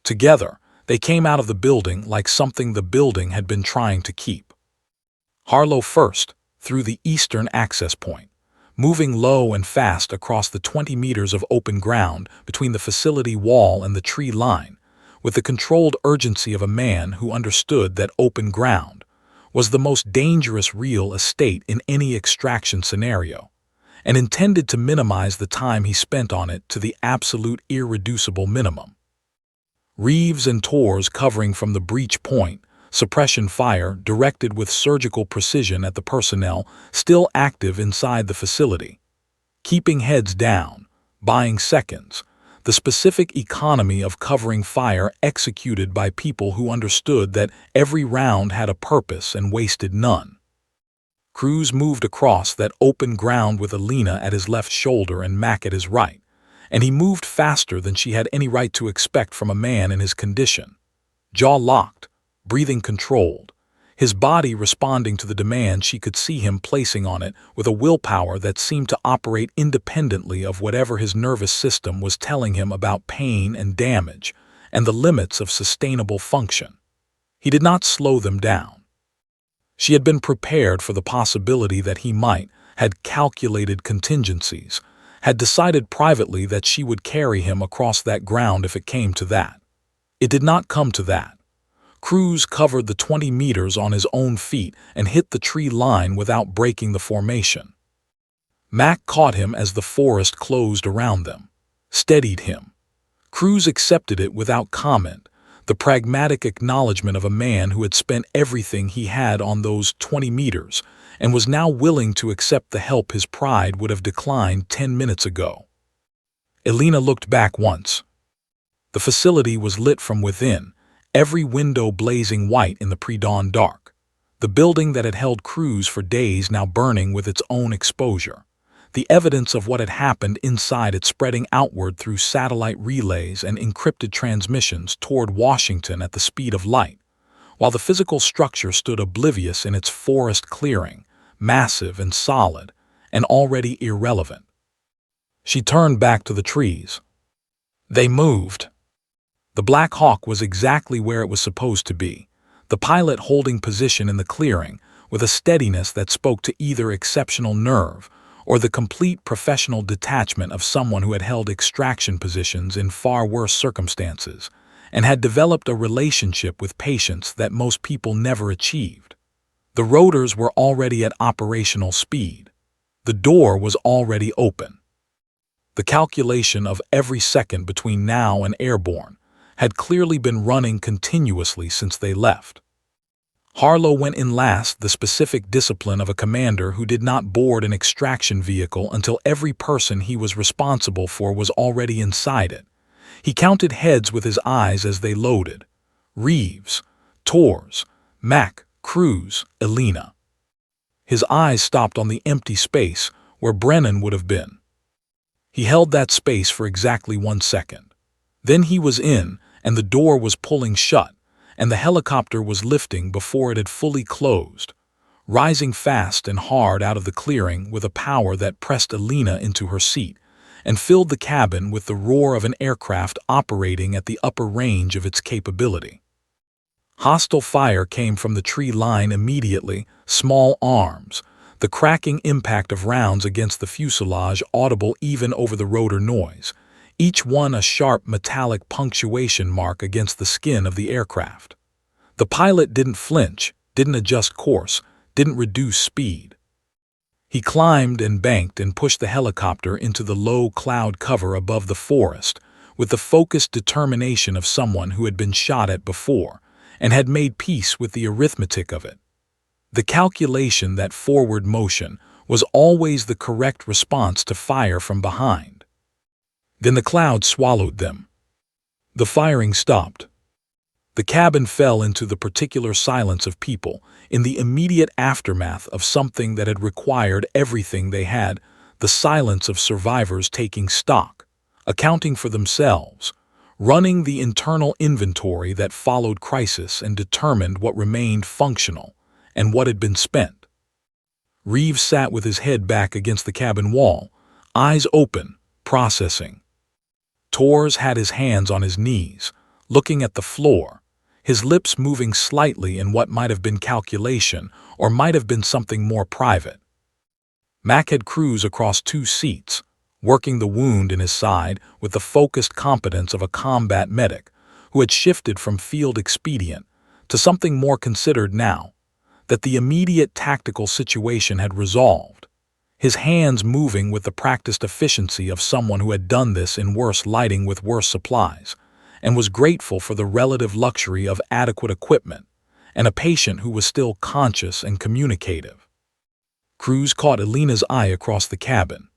Together, They came out of the building like something the building had been trying to keep. Harlow first, through the eastern access point, moving low and fast across the 20 meters of open ground between the facility wall and the tree line, with the controlled urgency of a man who understood that open ground was the most dangerous real estate in any extraction scenario, and intended to minimize the time he spent on it to the absolute irreducible minimum. Reeves and Torres covering from the breach point, suppression fire directed with surgical precision at the personnel still active inside the facility. Keeping heads down, buying seconds, the specific economy of covering fire executed by people who understood that every round had a purpose and wasted none. Cruz moved across that open ground with Alina at his left shoulder and Mac at his right, and he moved faster than she had any right to expect from a man in his condition. Jaw locked, breathing controlled, his body responding to the demand she could see him placing on it with a willpower that seemed to operate independently of whatever his nervous system was telling him about pain and damage and the limits of sustainable function. He did not slow them down. She had been prepared for the possibility that he might, had calculated contingencies, had decided privately that she would carry him across that ground if it came to that. It did not come to that. Cruz covered the 20 meters on his own feet and hit the tree line without breaking the formation. Mac caught him as the forest closed around them, steadied him. Cruz accepted it without comment, the pragmatic acknowledgement of a man who had spent everything he had on those 20 meters and was now willing to accept the help his pride would have declined 10 minutes ago. Alina looked back once. The facility was lit from within, every window blazing white in the pre-dawn dark. The building that had held Cruz for days now burning with its own exposure. The evidence of what had happened inside it spreading outward through satellite relays and encrypted transmissions toward Washington at the speed of light, while the physical structure stood oblivious in its forest clearing, massive and solid, and already irrelevant. She turned back to the trees. They moved. The Black Hawk was exactly where it was supposed to be, the pilot holding position in the clearing with a steadiness that spoke to either exceptional nerve or the complete professional detachment of someone who had held extraction positions in far worse circumstances and had developed a relationship with patients that most people never achieved. The rotors were already at operational speed. The door was already open. The calculation of every second between now and airborne had clearly been running continuously since they left. Harlow went in last, the specific discipline of a commander who did not board an extraction vehicle until every person he was responsible for was already inside it. He counted heads with his eyes as they loaded. Reeves, Torres, Mac, Cruz, Alina. His eyes stopped on the empty space where Brennan would have been. He held that space for exactly 1 second. Then he was in, and the door was pulling shut, and the helicopter was lifting before it had fully closed, rising fast and hard out of the clearing with a power that pressed Alina into her seat and filled the cabin with the roar of an aircraft operating at the upper range of its capability. Hostile fire came from the tree line immediately, small arms, the cracking impact of rounds against the fuselage audible even over the rotor noise, each one a sharp metallic punctuation mark against the skin of the aircraft. The pilot didn't flinch, didn't adjust course, didn't reduce speed. He climbed and banked and pushed the helicopter into the low cloud cover above the forest with the focused determination of someone who had been shot at before and had made peace with the arithmetic of it. The calculation that forward motion was always the correct response to fire from behind. Then the cloud swallowed them. The firing stopped. The cabin fell into the particular silence of people in the immediate aftermath of something that had required everything they had, the silence of survivors taking stock, accounting for themselves, running the internal inventory that followed crisis and determined what remained functional and what had been spent. Reeves sat with his head back against the cabin wall, eyes open, processing. Torres had his hands on his knees, looking at the floor, his lips moving slightly in what might have been calculation or might have been something more private. Mac had Cruz across 2 seats, working the wound in his side with the focused competence of a combat medic who had shifted from field expedient to something more considered now that the immediate tactical situation had resolved, his hands moving with the practiced efficiency of someone who had done this in worse lighting with worse supplies, and was grateful for the relative luxury of adequate equipment and a patient who was still conscious and communicative. Cruz caught Elena's eye across the cabin.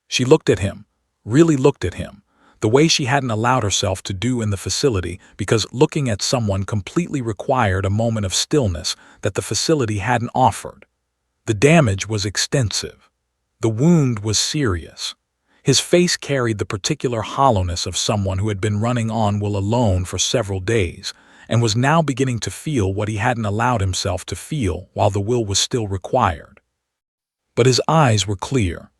She looked at him, really looked at him, the way she hadn't allowed herself to do in the facility because looking at someone completely required a moment of stillness that the facility hadn't offered. The damage was extensive. The wound was serious. His face carried the particular hollowness of someone who had been running on will alone for several days and was now beginning to feel what he hadn't allowed himself to feel while the will was still required. But his eyes were clear.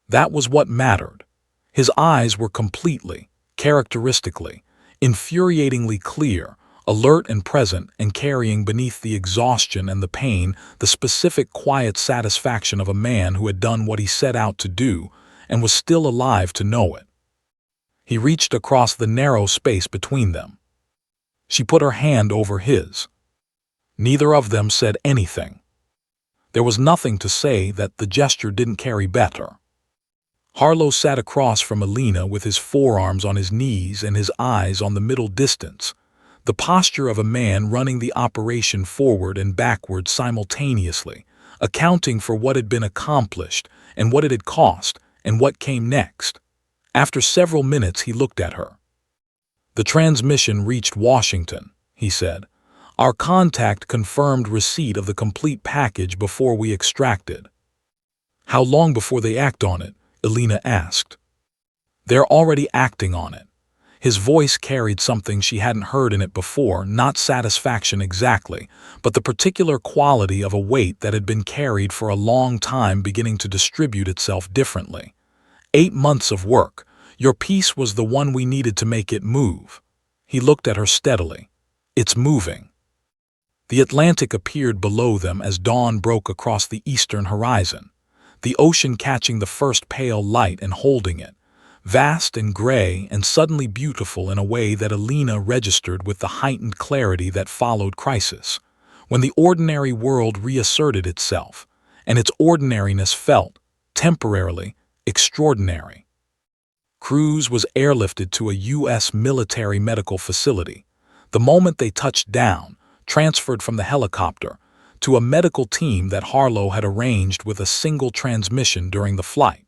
That was what mattered. His eyes were completely, characteristically, infuriatingly clear, alert and present, and carrying beneath the exhaustion and the pain the specific quiet satisfaction of a man who had done what he set out to do and was still alive to know it. He reached across the narrow space between them. She put her hand over his. Neither of them said anything. There was nothing to say that the gesture didn't carry better. Harlow sat across from Elena with his forearms on his knees and his eyes on the middle distance, the posture of a man running the operation forward and backward simultaneously, accounting for what had been accomplished and what it had cost and what came next. After several minutes he looked at her. "The transmission reached Washington," he said. "Our contact confirmed receipt of the complete package before we extracted." "How long before they act on it?" Elena asked. "They're already acting on it." His voice carried something she hadn't heard in it before, not satisfaction exactly, but the particular quality of a weight that had been carried for a long time beginning to distribute itself differently. 8 months of work. Your piece was the one we needed to make it move. He looked at her steadily. "It's moving." The Atlantic appeared below them as dawn broke across the eastern horizon, the ocean catching the first pale light and holding it, vast and gray and suddenly beautiful in a way that Elena registered with the heightened clarity that followed crisis, when the ordinary world reasserted itself, and its ordinariness felt, temporarily, extraordinary. Cruz was airlifted to a U.S. military medical facility. The moment they touched down, transferred from the helicopter to a medical team that Harlow had arranged with a single transmission during the flight,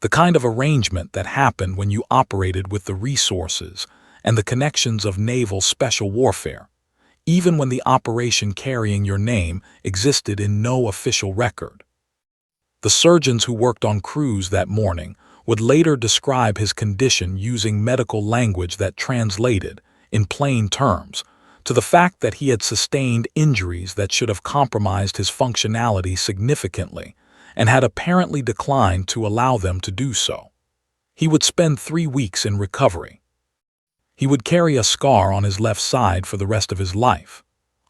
the kind of arrangement that happened when you operated with the resources and the connections of naval special warfare, even when the operation carrying your name existed in no official record. The surgeons who worked on Cruz that morning would later describe his condition using medical language that translated, in plain terms, to the fact that he had sustained injuries that should have compromised his functionality significantly and had apparently declined to allow them to do so. He would spend 3 weeks in recovery. He would carry a scar on his left side for the rest of his life,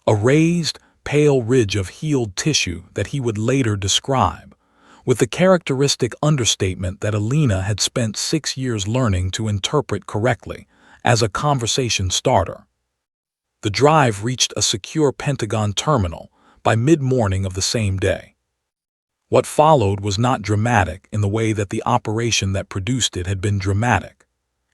a raised, pale ridge of healed tissue that he would later describe, with the characteristic understatement that Elena had spent 6 years learning to interpret correctly, as a conversation starter. The drive reached a secure Pentagon terminal by mid-morning of the same day. What followed was not dramatic in the way that the operation that produced it had been dramatic.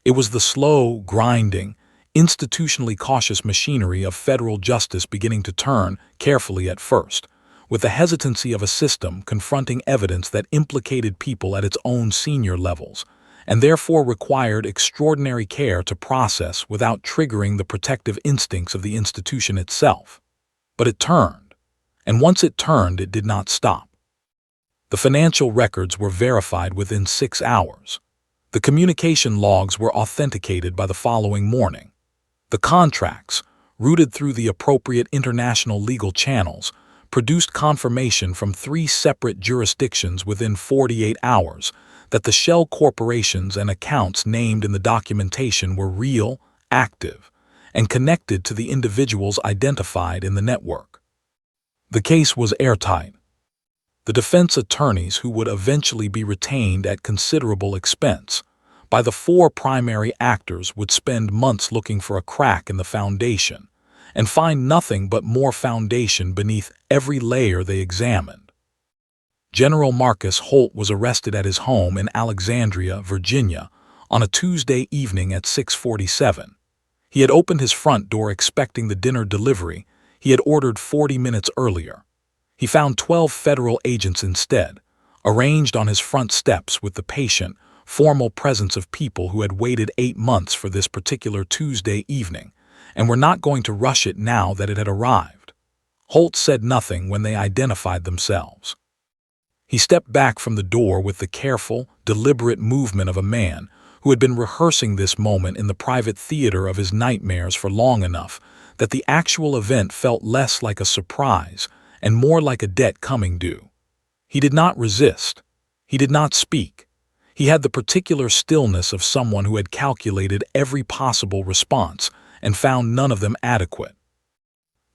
It was the slow, grinding, institutionally cautious machinery of federal justice beginning to turn, carefully at first, with the hesitancy of a system confronting evidence that implicated people at its own senior levels, and therefore required extraordinary care to process without triggering the protective instincts of the institution itself. But it turned, and once it turned, it did not stop. The financial records were verified within 6 hours. The communication logs were authenticated by the following morning. The contracts, routed through the appropriate international legal channels, produced confirmation from 3 separate jurisdictions within 48 hours that the shell corporations and accounts named in the documentation were real, active, and connected to the individuals identified in the network. The case was airtight. The defense attorneys, who would eventually be retained at considerable expense by the four primary actors, would spend months looking for a crack in the foundation and find nothing but more foundation beneath every layer they examined. General Marcus Holt was arrested at his home in Alexandria, Virginia, on a Tuesday evening at 6:47. He had opened his front door expecting the dinner delivery he had ordered 40 minutes earlier. He found 12 federal agents instead, arranged on his front steps with the patient, formal presence of people who had waited 8 months for this particular Tuesday evening and were not going to rush it now that it had arrived. Holt said nothing when they identified themselves. He stepped back from the door with the careful, deliberate movement of a man who had been rehearsing this moment in the private theater of his nightmares for long enough that the actual event felt less like a surprise and more like a debt coming due. He did not resist. He did not speak. He had the particular stillness of someone who had calculated every possible response and found none of them adequate.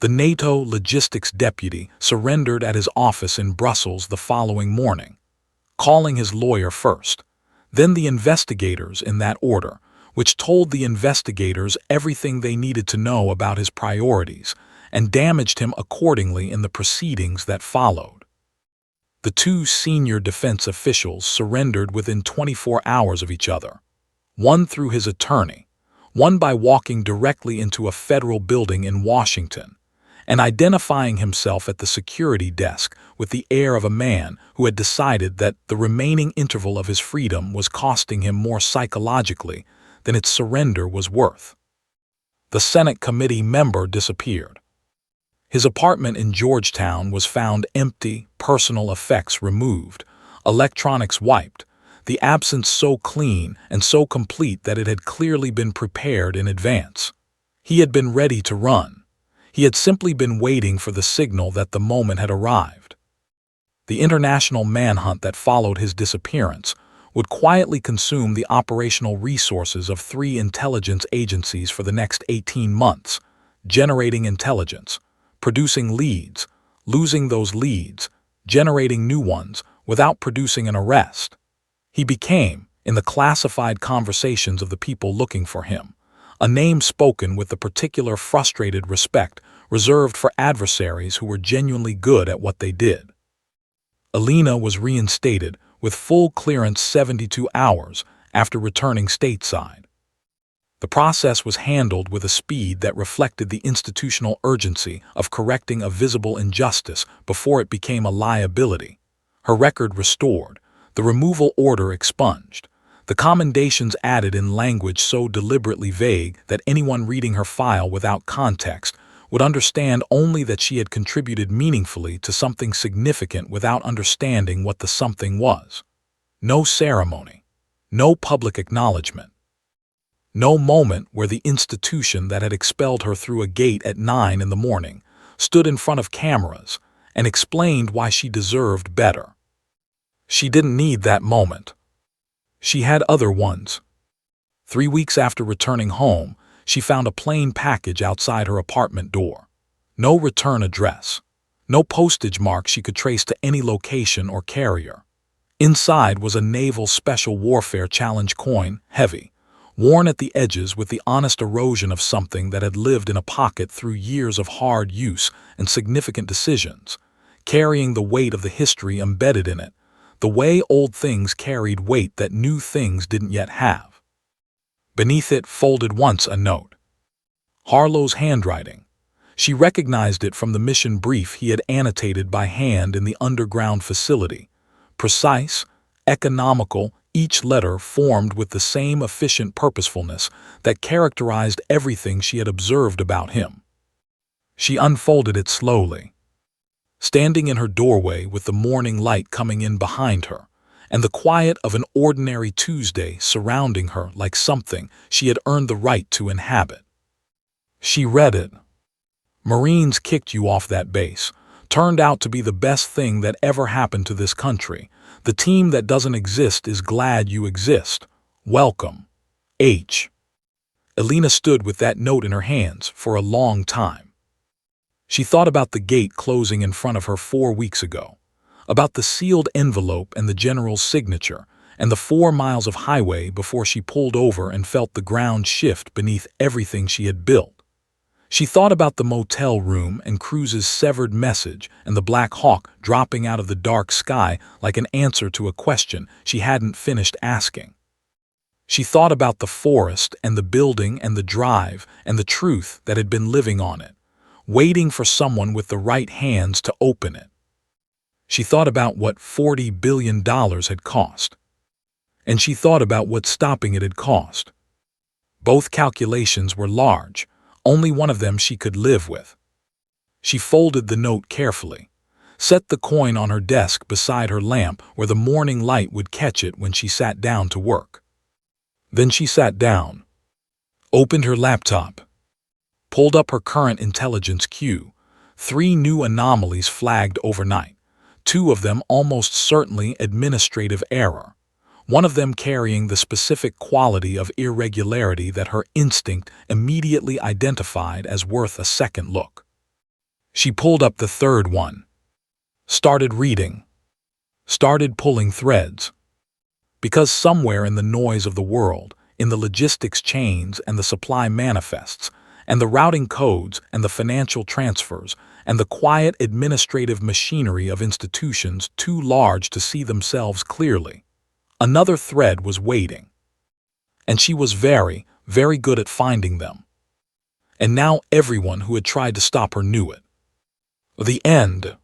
The NATO logistics deputy surrendered at his office in Brussels the following morning, calling his lawyer first, then the investigators in that order, which told the investigators everything they needed to know about his priorities and damaged him accordingly in the proceedings that followed. The two senior defense officials surrendered within 24 hours of each other, one through his attorney, one by walking directly into a federal building in Washington and identifying himself at the security desk with the air of a man who had decided that the remaining interval of his freedom was costing him more psychologically than its surrender was worth. The Senate committee member disappeared. His apartment in Georgetown was found empty, personal effects removed, electronics wiped, the absence so clean and so complete that it had clearly been prepared in advance. He had been ready to run. He had simply been waiting for the signal that the moment had arrived. The international manhunt that followed his disappearance would quietly consume the operational resources of 3 intelligence agencies for the next 18 months, generating intelligence, producing leads, losing those leads, generating new ones without producing an arrest. He became, in the classified conversations of the people looking for him, a name spoken with the particular frustrated respect reserved for adversaries who were genuinely good at what they did. Alina was reinstated with full clearance 72 hours after returning stateside. The process was handled with a speed that reflected the institutional urgency of correcting a visible injustice before it became a liability. Her record restored, the removal order expunged, the commendations added in language so deliberately vague that anyone reading her file without context would understand only that she had contributed meaningfully to something significant without understanding what the something was. No ceremony, no public acknowledgement. No moment where the institution that had expelled her through a gate at 9 in the morning stood in front of cameras and explained why she deserved better. She didn't need that moment. She had other ones. 3 weeks after returning home, she found a plain package outside her apartment door. No return address. No postage mark she could trace to any location or carrier. Inside was a naval special warfare challenge coin, heavy, worn at the edges with the honest erosion of something that had lived in a pocket through years of hard use and significant decisions, carrying the weight of the history embedded in it, the way old things carried weight that new things didn't yet have. Beneath it folded once a note. Harlow's handwriting. She recognized it from the mission brief he had annotated by hand in the underground facility. Precise, economical, each letter formed with the same efficient purposefulness that characterized everything she had observed about him. She unfolded it slowly. Standing in her doorway with the morning light coming in behind her, and the quiet of an ordinary Tuesday surrounding her like something she had earned the right to inhabit. She read it. Marines kicked you off that base. Turned out to be the best thing that ever happened to this country. The team that doesn't exist is glad you exist. Welcome. H. Alina stood with that note in her hands for a long time. She thought about the gate closing in front of her 4 weeks ago, about the sealed envelope and the general's signature, and the 4 miles of highway before she pulled over and felt the ground shift beneath everything she had built. She thought about the motel room and Cruz's severed message and the Black Hawk dropping out of the dark sky like an answer to a question she hadn't finished asking. She thought about the forest and the building and the drive and the truth that had been living on it, waiting for someone with the right hands to open it. She thought about what $40 billion had cost. And she thought about what stopping it had cost. Both calculations were large, only one of them she could live with. She folded the note carefully, set the coin on her desk beside her lamp where the morning light would catch it when she sat down to work. Then she sat down, opened her laptop, pulled up her current intelligence queue. 3 new anomalies flagged overnight, 2 of them almost certainly administrative error, one of them carrying the specific quality of irregularity that her instinct immediately identified as worth a second look. She pulled up the 3rd one, started reading, started pulling threads. Because somewhere in the noise of the world, in the logistics chains and the supply manifests, and the routing codes and the financial transfers, and the quiet administrative machinery of institutions too large to see themselves clearly, another thread was waiting. And she was very, very good at finding them. And now everyone who had tried to stop her knew it. The end.